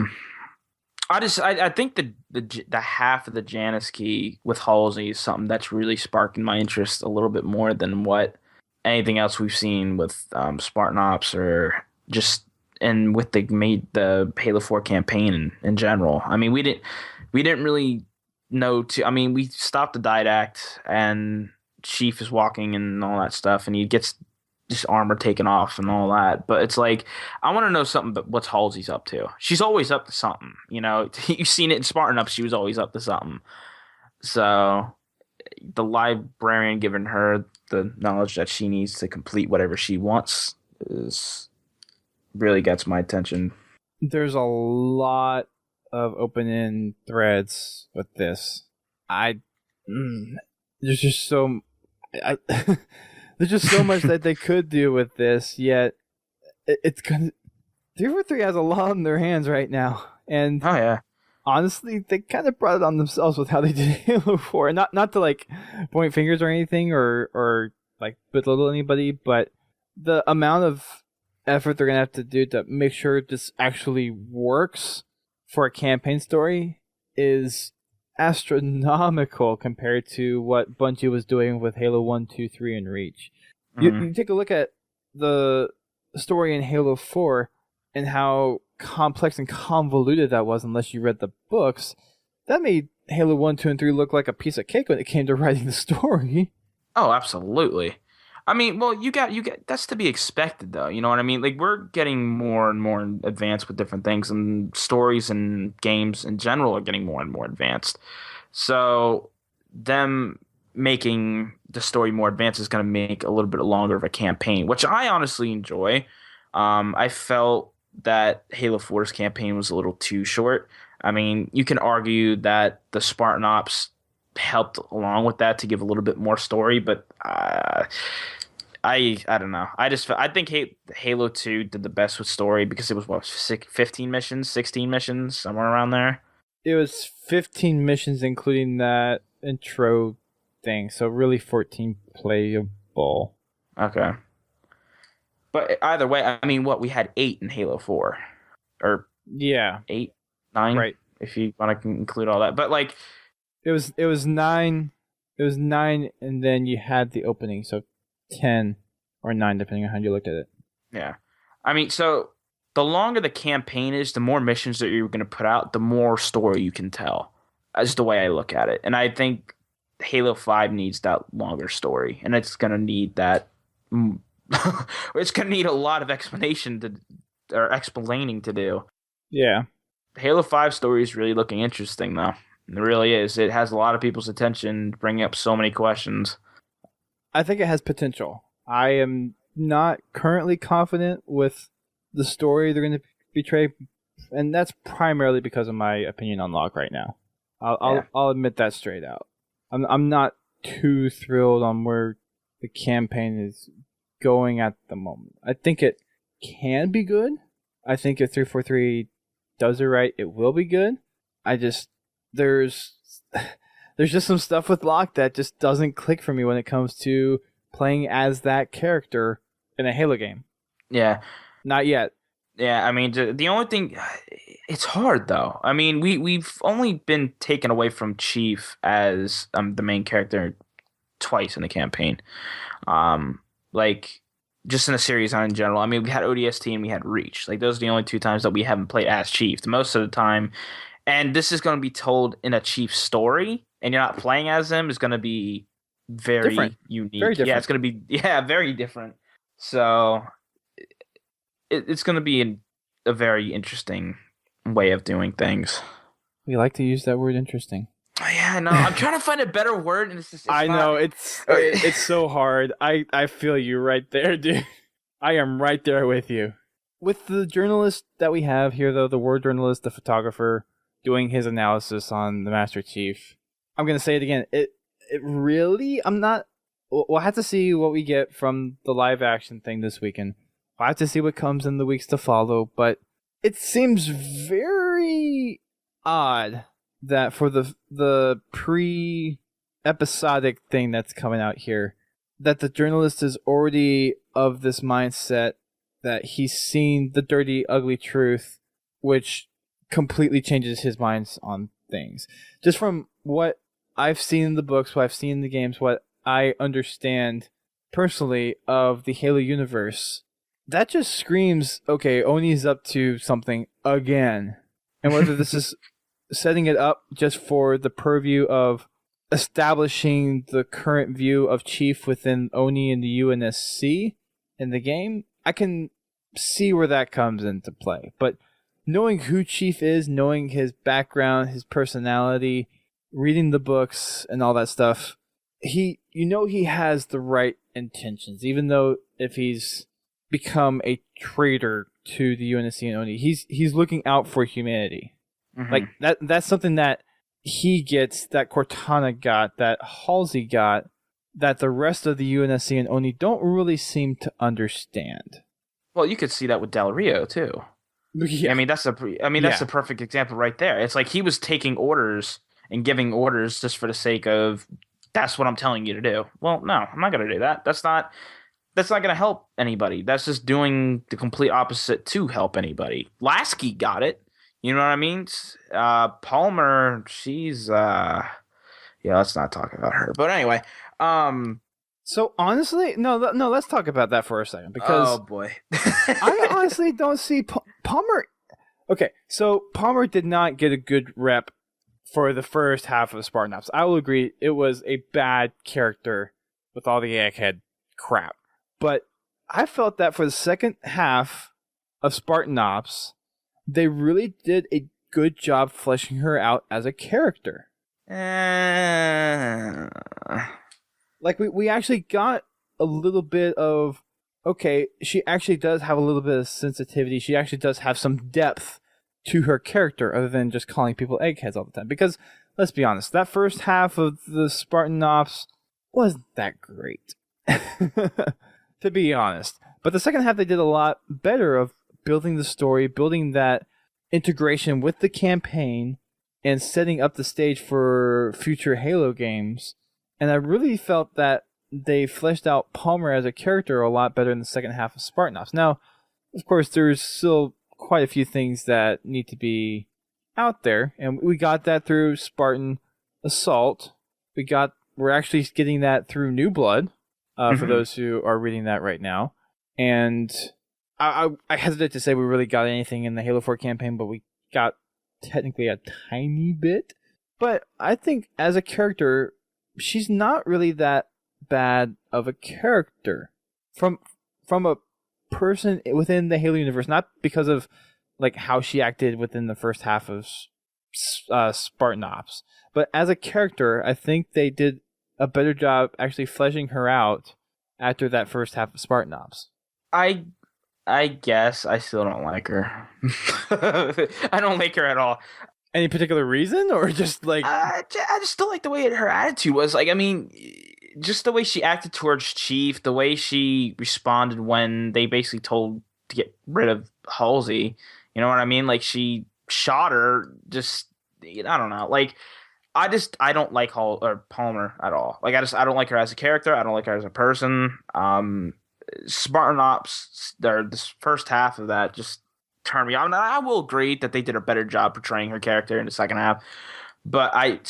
think the half of the Janus key with Halsey is something that's really sparking my interest a little bit more than what anything else we've seen with Spartan Ops or just and with the Halo 4 campaign in general. I mean, we didn't really know I mean, we stopped the Didact and Chief is walking and all that stuff, and he gets his armor taken off and all that. But it's like, I want to know something about what's Halsey's up to. She's always up to something, you know. You've seen it in Spartan Up. She was always up to something. So the librarian giving her the knowledge that she needs to complete whatever she wants really gets my attention. There's a lot of open-end threads with this. There's just so there's just so much that they could do with this, yet it's gonna 343 has a lot on their hands right now. And oh yeah, honestly, they kind of brought it on themselves with how they did Halo 4. Not to like point fingers or anything or like belittle anybody, but the amount of effort they're gonna have to do to make sure this actually works for a campaign story is astronomical compared to what Bungie was doing with Halo 1, 2, 3, and Reach. Mm-hmm. You take a look at the story in Halo 4 and how complex and convoluted that was unless you read the books. That made Halo 1, 2, and 3 look like a piece of cake when it came to writing the story. Oh, absolutely. I mean, well, you get that's to be expected, though. You know what I mean? Like, we're getting more and more advanced with different things, and stories and games in general are getting more and more advanced. So, them making the story more advanced is going to make a little bit longer of a campaign, which I honestly enjoy. I felt that Halo 4's campaign was a little too short. I mean, you can argue that the Spartan Ops helped along with that to give a little bit more story, but I don't know. I think Halo 2 did the best with story because it was 15 missions, 16 missions, somewhere around there. It was 15 missions including that intro thing, so really 14 playable. Okay. But either way, I mean, we had 8 in Halo 4 or yeah, 8, 9, right? If you want to include all that, but like it was 9. It was 9, and then you had the opening, so 10 or 9, depending on how you looked at it. Yeah. I mean, so the longer the campaign is, the more missions that you're going to put out, the more story you can tell. That's the way I look at it. And I think Halo 5 needs that longer story, and it's going to need that. It's going to need a lot of explaining to do. Yeah. The Halo 5 story is really looking interesting, though. It really is. It has a lot of people's attention, bringing up so many questions. I think it has potential. I am not currently confident with the story they're going to betray, and that's primarily because of my opinion on Locke right now. I'll admit that straight out. I'm not too thrilled on where the campaign is going at the moment. I think it can be good. I think if 343 does it right, it will be good. There's just some stuff with Locke that just doesn't click for me when it comes to playing as that character in a Halo game. Yeah. Not yet. Yeah, I mean, the only thing, it's hard though. I mean, we've only been taken away from Chief as the main character twice in the campaign. Like just in a series in general. I mean, we had ODST and we had Reach. Like those are the only 2 times that we haven't played as Chief. Most of the time, and this is going to be told in a Chief story, and you're not playing as him, is going to be Different. very Very unique. Yeah, different. it's going to be very different. So it's going to be a very interesting way of doing things. We like to use that word interesting. Yeah, no, I'm trying to find a better word, and it's I not. know it's so hard. I feel you right there, dude. I am right there with you. With the journalist that we have here, though, the war journalist, the photographer, doing his analysis on the Master Chief, I'm gonna say it again. It really, I'm not. We'll have to see what we get from the live action thing this weekend. We'll have to see what comes in the weeks to follow, but it seems very odd that for the pre-episodic thing that's coming out here, that the journalist is already of this mindset that he's seen the dirty, ugly truth, which completely changes his minds on things. Just from what I've seen in the books, what I've seen in the games, what I understand personally of the Halo universe, that just screams, okay, Oni's up to something again. And whether this is setting it up just for the purview of establishing the current view of Chief within Oni and the UNSC in the game, I can see where that comes into play. But knowing who Chief is, knowing his background, his personality, reading the books and all that stuff, he has the right intentions, even though if he's become a traitor to the UNSC and Oni, he's looking out for humanity. Mm-hmm. Like that's something that he gets, that Cortana got, that Halsey got, that the rest of the UNSC and Oni don't really seem to understand. Well, you could see that with Del Rio too. Yeah. I mean, that's the perfect example right there. It's like he was taking orders and giving orders just for the sake of, that's what I'm telling you to do. Well, no, I'm not going to do that. That's not going to help anybody. That's just doing the complete opposite to help anybody. Lasky got it. You know what I mean? Palmer, she's yeah, let's not talk about her. But anyway, so honestly, no, let's talk about that for a second, because oh boy. I honestly don't see Palmer. Okay, so Palmer did not get a good rep for the first half of Spartan Ops. I will agree, it was a bad character with all the egghead crap. But I felt that for the second half of Spartan Ops, they really did a good job fleshing her out as a character. Like, we actually got a little bit of, okay, she actually does have a little bit of sensitivity. She actually does have some depth to her character, other than just calling people eggheads all the time. Because, let's be honest, that first half of the Spartan Ops wasn't that great. To be honest. But the second half, they did a lot better of building the story, building that integration with the campaign, and setting up the stage for future Halo games. And I really felt that they fleshed out Palmer as a character a lot better in the second half of Spartan Ops. Now, of course, there's still quite a few things that need to be out there, and we got that through Spartan Assault. We're actually getting that through New Blood, for those who are reading that right now. And I hesitate to say we really got anything in the Halo 4 campaign, but we got technically a tiny bit. But I think as a character, she's not really that bad of a character from a person within the Halo universe, not because of like how she acted within the first half of Spartan Ops, but as a character, I think they did a better job actually fleshing her out after that first half of Spartan Ops. I guess I still don't like her. I don't like her at all. Any particular reason, or just like I just don't like the way her attitude was. Like, I mean, just the way she acted towards Chief, the way she responded when they basically told to get rid of Halsey. You know what I mean? Like, she shot her. Just, I don't know. Like, I don't like Palmer at all. Like, I don't like her as a character. I don't like her as a person. Spartan Ops, this first half of that just turned me on. And I will agree that they did a better job portraying her character in the second half. But I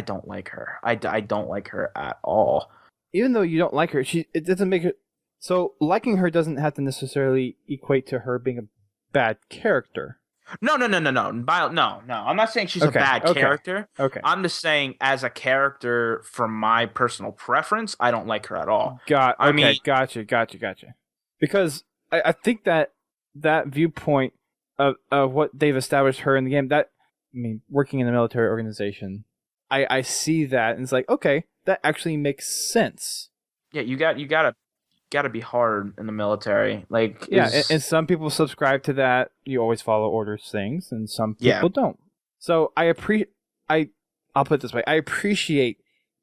don't like her. I don't like her at all. Even though you don't like her, it doesn't make her. So liking her doesn't have to necessarily equate to her being a bad character. No. I'm not saying she's a Okay, bad okay, character. okay. I'm just saying, as a character, from my personal preference, I don't like her at all. I Okay, mean, gotcha. Because I think that viewpoint of what they've established her in the game, that I mean, working in a military organization, I see that and it's like, okay, that actually makes sense. yeah, you gotta be hard in the military. Like, Yeah, and some people subscribe to that. You always follow orders things, and some yeah, people don't. So I'll put it this way: I appreciate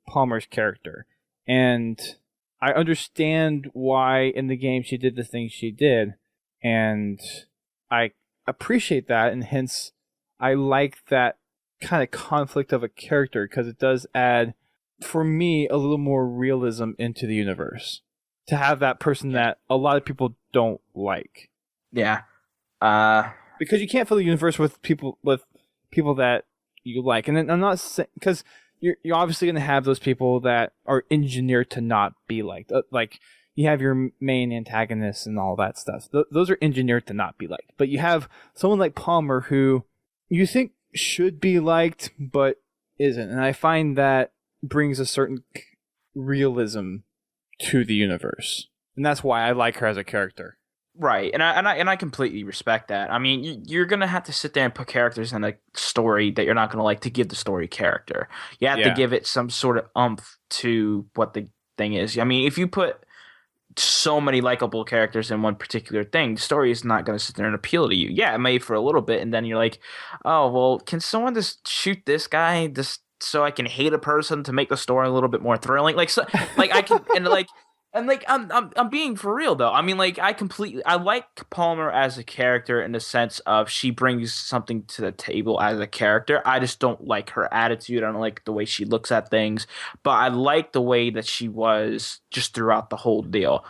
Palmer's character, and I understand why in the game she did the things she did, and I appreciate that, and hence I like that kind of conflict of a character because it does add, for me, a little more realism into the universe to have that person that a lot of people don't like. yeah. Uh, Because you can't fill the universe with people that you like. And then I'm not saying, because you're obviously going to have those people that are engineered to not be liked. Like you have your main antagonists and all that stuff. Those are engineered to not be liked. But you have someone like Palmer who you think should be liked but isn't. And I find that brings a certain realism to the universe. And that's why I like her as a character. right, and I completely respect that. I mean, you're gonna have to sit there and put characters in a story that you're not gonna like to give the story character. You have to Yeah. give it some sort of oomph to what the thing is. I mean, if you put so many likable characters in one particular thing, the story is not going to sit there and appeal to you. Yeah, it may for a little bit, and then you're like, oh, well, can someone just shoot this guy just so I can hate a person to make the story a little bit more thrilling? Like, so, like I can, and I'm being for real though. I mean, like I like Palmer as a character in the sense of she brings something to the table as a character. I just don't like her attitude. I don't like the way she looks at things, but I like the way that she was just throughout the whole deal.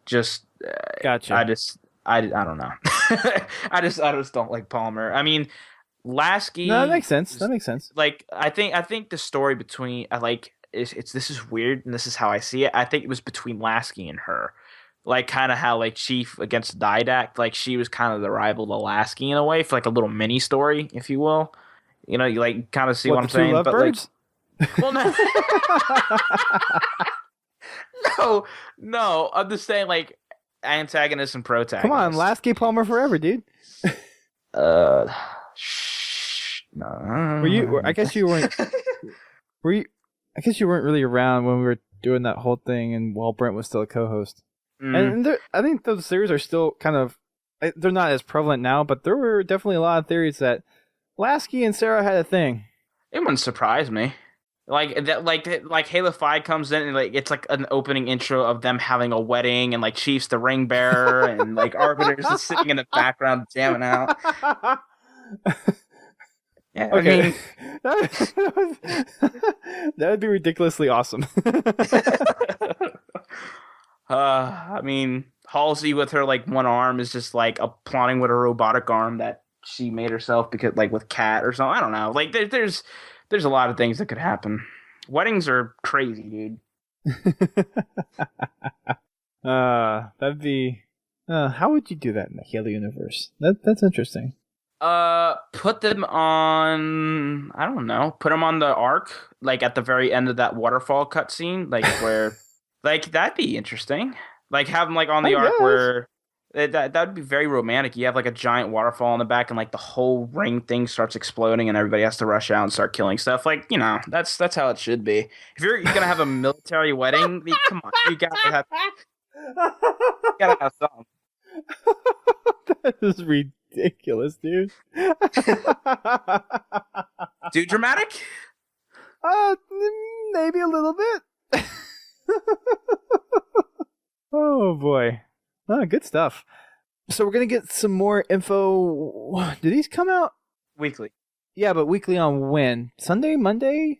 Just Gotcha. I don't know. I just don't like Palmer. I mean, Lasky. No, that makes sense. That makes sense. Like I think the story between I like it's this is weird and this is how I see it. I think it was between Lasky and her. Like kind of how like Chief against Didac, like she was kind of the rival to Lasky in a way for like a little mini story, if you will. You know, you like kind of see what I'm the saying. two lovebirds? Well, no, no. I'm just saying like antagonist and protagonist. Come on, Lasky Palmer forever, dude. No. Were you? I guess you weren't. Were you? I guess you weren't really around when we were doing that whole thing, and while Brent was still a co-host. And I think those theories are still kind of. They're not as prevalent now, but there were definitely a lot of theories that Lasky and Sarah had a thing. It wouldn't surprise me. Like that, like Halo 5 comes in and like it's like an opening intro of them having a wedding and like Chief's the ring bearer and like Arbiter's just sitting in the background jamming out. Yeah, Okay, that would be ridiculously awesome. I mean, Halsey with her like one arm is just like applauding with a robotic arm that she made herself because like with Cat or something. I don't know. Like there's a lot of things that could happen. Weddings are crazy, dude. That'd be. How would you do that in the Halo universe? That's interesting. Put them on. I don't know. Put them on the arc, like at the very end of that waterfall cutscene, like where, like that'd be interesting. Like have them like on the arc where that would be very romantic. You have like a giant waterfall in the back, and like the whole ring thing starts exploding, and everybody has to rush out and start killing stuff. Like that's how it should be. If you're gonna have a military wedding, come on, you gotta have something. That is ridiculous, dude. Too dramatic? Maybe a little bit. Oh boy. Good stuff. So we're gonna get some more info. Do these come out Weekly? Yeah, but weekly on when? Sunday, Monday?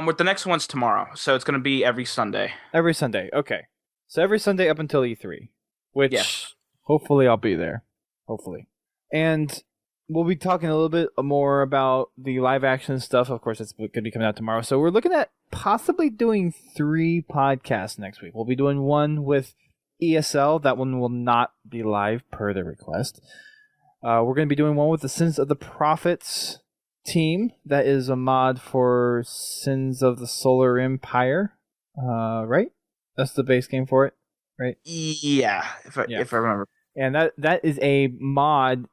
With the next one's tomorrow, so it's gonna be every Sunday. Every Sunday. Okay. So every Sunday up until E3, which hopefully I'll be there. Hopefully. And we'll be talking a little bit more about the live action stuff. Of course, it's going to be coming out tomorrow. So we're looking at possibly doing 3 podcasts next week. We'll be doing one with ESL. That one will not be live per the request. We're going to be doing one with the Sins of the Prophets team. That is a mod for Sins of the Solar Empire. Right? That's the base game for it, right? Yeah, if I remember. And that is a mod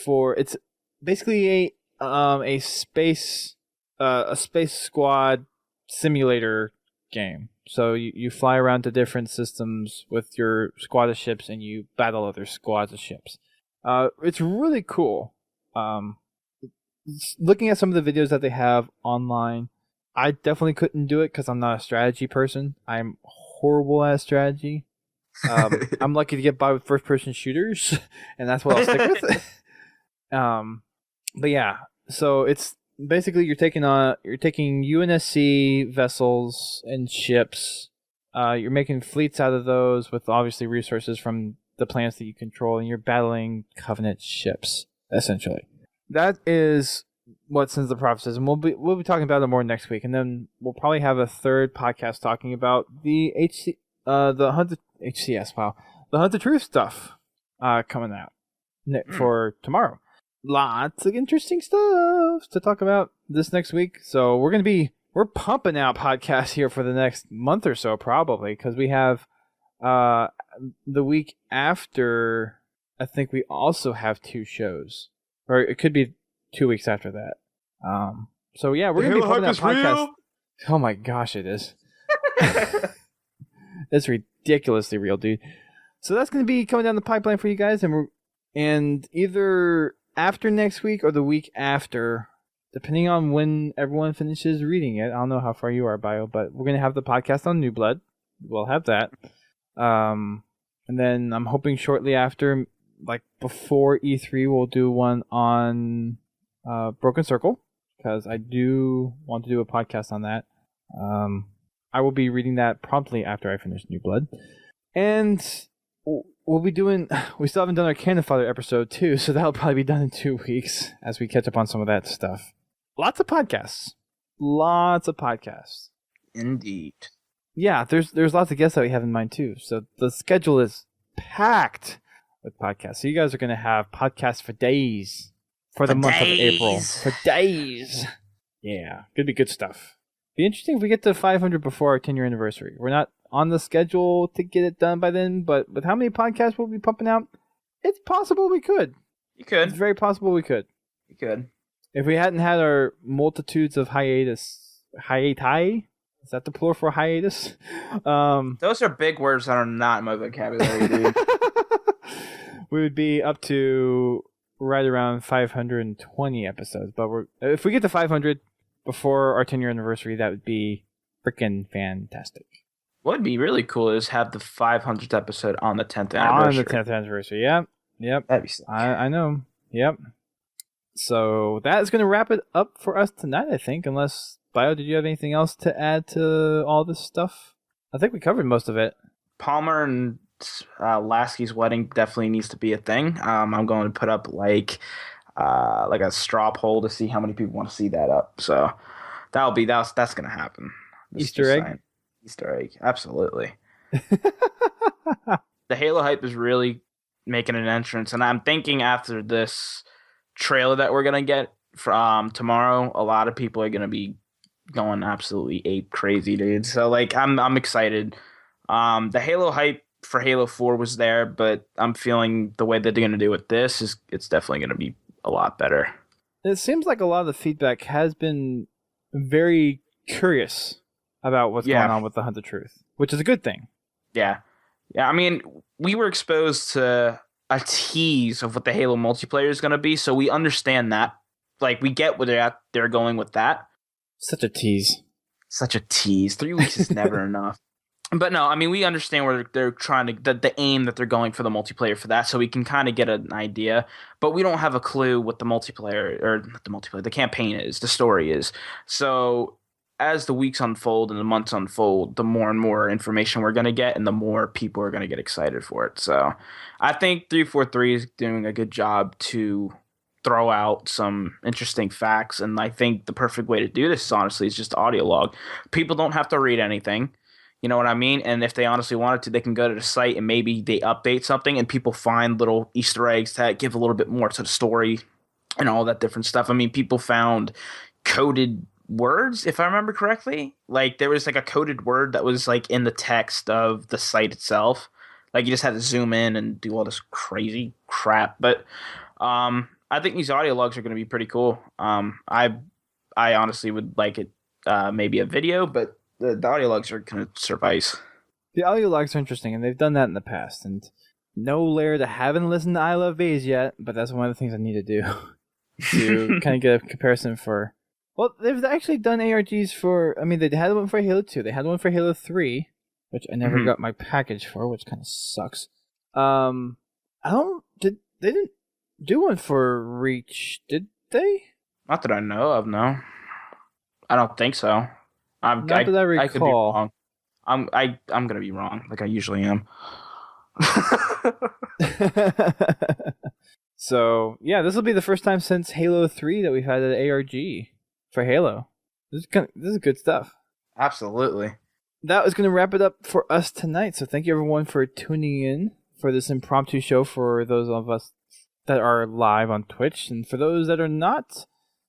for, it's basically a space squad simulator game. So you fly around to different systems with your squad of ships and you battle other squads of ships. It's really cool. Looking at some of the videos that they have online, I definitely couldn't do it because I'm not a strategy person. I'm horrible at strategy. I'm lucky to get by with first-person shooters, and that's what I'll stick with. But yeah, so it's basically you're taking UNSC vessels and ships. You're making fleets out of those with obviously resources from the planets that you control, and you're battling Covenant ships essentially. That is what Sins of the Prophets is, and we'll be talking about it more next week, and then we'll probably have a third podcast talking about the Hunt the Truth stuff coming out for tomorrow. Lots of interesting stuff to talk about this next week. So we're pumping out podcasts here for the next month or so, probably, because we have the week after. I think we also have 2 shows, or it could be 2 weeks after that. So yeah, we're gonna be pumping out podcasts. Real? Oh my gosh, it is. It's ridiculously real, dude. So that's going to be coming down the pipeline for you guys, and either after next week or the week after, depending on when everyone finishes reading it. I don't know how far you are, Bio, but we're going to have the podcast on New Blood. We'll have that. And then I'm hoping shortly after, like before E3, we'll do one on Broken Circle, because I do want to do a podcast on that. I will be reading that promptly after I finish New Blood. And we'll be doing... We still haven't done our Cannon Fodder episode, too, so that'll probably be done in 2 weeks as we catch up on some of that stuff. Lots of podcasts. Indeed. Yeah, there's lots of guests that we have in mind, too. So the schedule is packed with podcasts. So you guys are going to have podcasts for days. For the month of April. For days. Yeah, could be good stuff. Be interesting if we get to 500 before our 10-year anniversary. We're not on the schedule to get it done by then, but with how many podcasts we'll be pumping out, it's possible we could. You could. It's very possible we could. You could. If we hadn't had our multitudes of hiatus. Is that the plural for hiatus? Those are big words that are not in my vocabulary, dude. We would be up to right around 520 episodes. But if we get to 500 before our 10-year anniversary, that would be freaking fantastic. What would be really cool is have the 500th episode on the 10th anniversary. On the 10th anniversary, yep. That'd be sick. I know, yep. So that is going to wrap it up for us tonight, I think, unless, Bio, did you have anything else to add to all this stuff? I think we covered most of it. Palmer and Lasky's wedding definitely needs to be a thing. I'm going to put up like a straw poll to see how many people want to see that up. So that's going to happen. Easter egg, absolutely. The Halo hype is really making an entrance, and I'm thinking after this trailer that we're going to get from tomorrow, a lot of people are going to be going absolutely ape crazy, dude. So like I'm excited. The Halo hype for Halo 4 was there, but I'm feeling the way that they're going to do with this it's definitely going to be a lot better. It seems like a lot of the feedback has been very curious about what's going on with the Hunt the Truth, which is a good thing. Yeah. I mean, we were exposed to a tease of what the Halo multiplayer is going to be, so we understand that. Like, we get where they're going with that. Such a tease. 3 weeks is never enough. But no, I mean, we understand where they're trying to, the aim that they're going for the multiplayer for that, so we can kind of get an idea. But we don't have a clue what the the campaign is, the story is. So as the weeks unfold and the months unfold, the more and more information we're going to get, and the more people are going to get excited for it. So I think 343 is doing a good job to throw out some interesting facts, and I think the perfect way to do this, honestly, is just audio log. People don't have to read anything. You know what I mean? And if they honestly wanted to, they can go to the site and maybe they update something and people find little Easter eggs that give a little bit more to the story and all that different stuff. I mean, people found coded words, if I remember correctly. Like there was like a coded word that was like in the text of the site itself. Like you just had to zoom in and do all this crazy crap. But I think these audio logs are going to be pretty cool. I honestly would like it, maybe a video, but the audio logs are going to suffice. The audio logs are interesting, and they've done that in the past. And no layer to haven't listened to I Love Bees yet, but that's one of the things I need to do to kind of get a comparison for. Well, they've actually done ARGs for. I mean, they had one for Halo 2. They had one for Halo 3, which I never got my package for, which kind of sucks. They didn't do one for Reach, did they? Not that I know of, no. I don't think so. Not that I recall. I could be wrong. I'm gonna be wrong, like I usually am. So yeah, this will be the first time since Halo 3 that we've had an ARG for Halo. This is good stuff. Absolutely. That was going to wrap it up for us tonight. So thank you everyone for tuning in for this impromptu show for those of us that are live on Twitch, and for those that are not,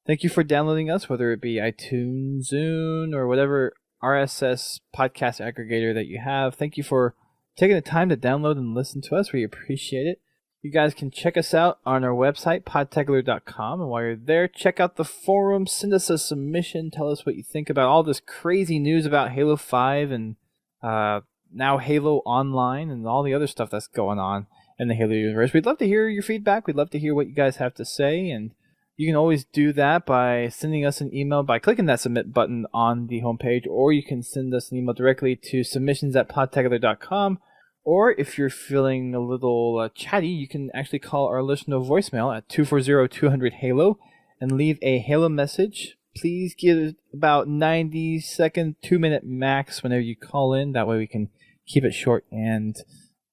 thank you for downloading us, whether it be iTunes, Zune, or whatever RSS podcast aggregator that you have. Thank you for taking the time to download and listen to us. We appreciate it. You guys can check us out on our website, podtacular.com. And while you're there, check out the forum, send us a submission, tell us what you think about all this crazy news about Halo 5 and now Halo Online and all the other stuff that's going on in the Halo universe. We'd love to hear your feedback. We'd love to hear what you guys have to say. And you can always do that by sending us an email by clicking that submit button on the homepage, or you can send us an email directly to submissions@podtacular.com. Or if you're feeling a little chatty, you can actually call our listener voicemail at 240-200-HALO and leave a Halo message. Please give it about 90-second, 2-minute max whenever you call in. That way we can keep it short and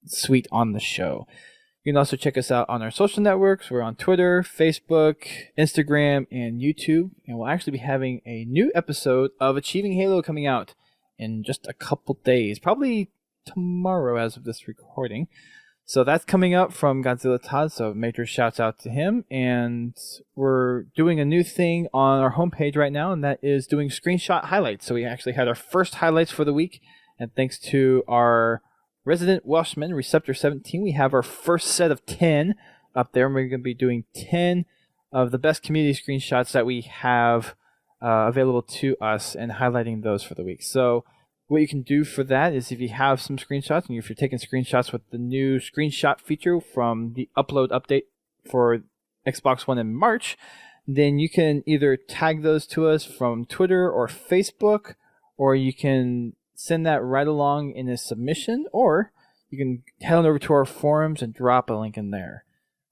sweet on the show. You can also check us out on our social networks. We're on Twitter, Facebook, Instagram, and YouTube. And we'll actually be having a new episode of Achieving Halo coming out in just a couple days. Probably tomorrow as of this recording. So that's coming up from Godzilla Todd, so major shouts out to him. And we're doing a new thing on our homepage right now, and that is doing screenshot highlights. So we actually had our first highlights for the week, and thanks to our resident Welshman, Receptor 17, we have our first set of 10 up there, and we're going to be doing 10 of the best community screenshots that we have available to us and highlighting those for the week. So what you can do for that is if you have some screenshots, and if you're taking screenshots with the new screenshot feature from the upload update for Xbox One in March, then you can either tag those to us from Twitter or Facebook, or you can send that right along in a submission, or you can head on over to our forums and drop a link in there.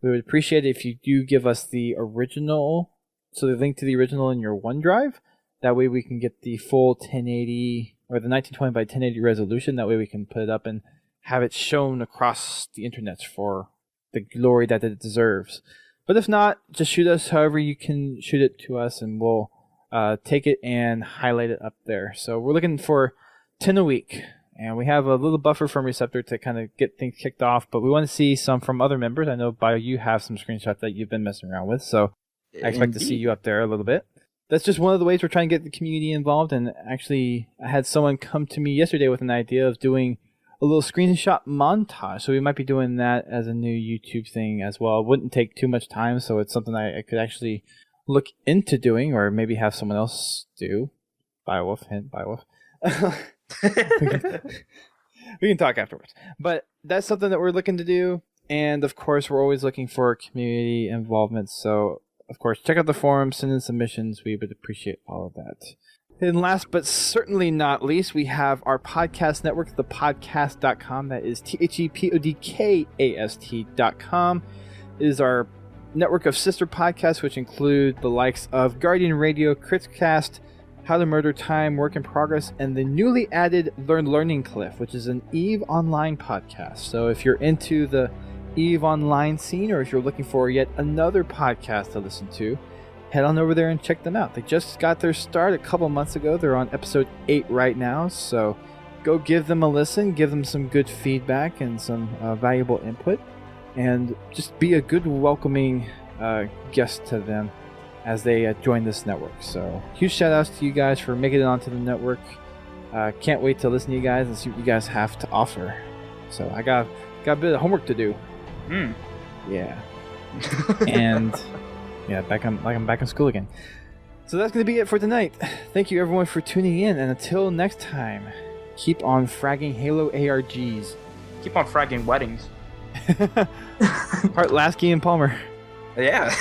We would appreciate it if you do give us the original, so the link to the original in your OneDrive. That way we can get the full 1080 or the 1920 by 1080 resolution. That way we can put it up and have it shown across the internet for the glory that it deserves. But if not, just shoot us however you can shoot it to us, and we'll take it and highlight it up there. So we're looking for 10 a week, and we have a little buffer from Receptor to kind of get things kicked off, but we want to see some from other members. I know, Bio, you have some screenshots that you've been messing around with, so I expect to see you up there a little bit. That's just one of the ways we're trying to get the community involved, and actually I had someone come to me yesterday with an idea of doing a little screenshot montage, so we might be doing that as a new YouTube thing as well. It wouldn't take too much time, so it's something I could actually look into doing, or maybe have someone else do. Biowolf, hint, Biowolf. We can talk afterwards. But that's something that we're looking to do, and of course we're always looking for community involvement, so of course check out the forum, send in submissions. We would appreciate all of that. And last but certainly not least, we have our podcast network, thepodcast.com. That is thepodcast.com. It is our network of sister podcasts, which include the likes of Guardian Radio, Critcast, How to Murder Time, Work in Progress, and the newly added Learning Cliff, which is an EVE Online podcast. So if you're into the EVE Online scene, or if you're looking for yet another podcast to listen to, head on over there and check them out. They just got their start a couple months ago. They're on episode 8 right now, so go give them a listen, give them some good feedback and some valuable input, and just be a good, welcoming guest to them as they join this network. So huge shout outs to you guys for making it onto the network. Can't wait to listen to you guys and see what you guys have to offer. So I got a bit of homework to do. Yeah. And yeah, I'm back in school again. So that's going to be it for tonight. Thank you everyone for tuning in, and until next time, keep on fragging Halo ARGs. Keep on fragging weddings. Hart Lasky and Palmer. Yeah.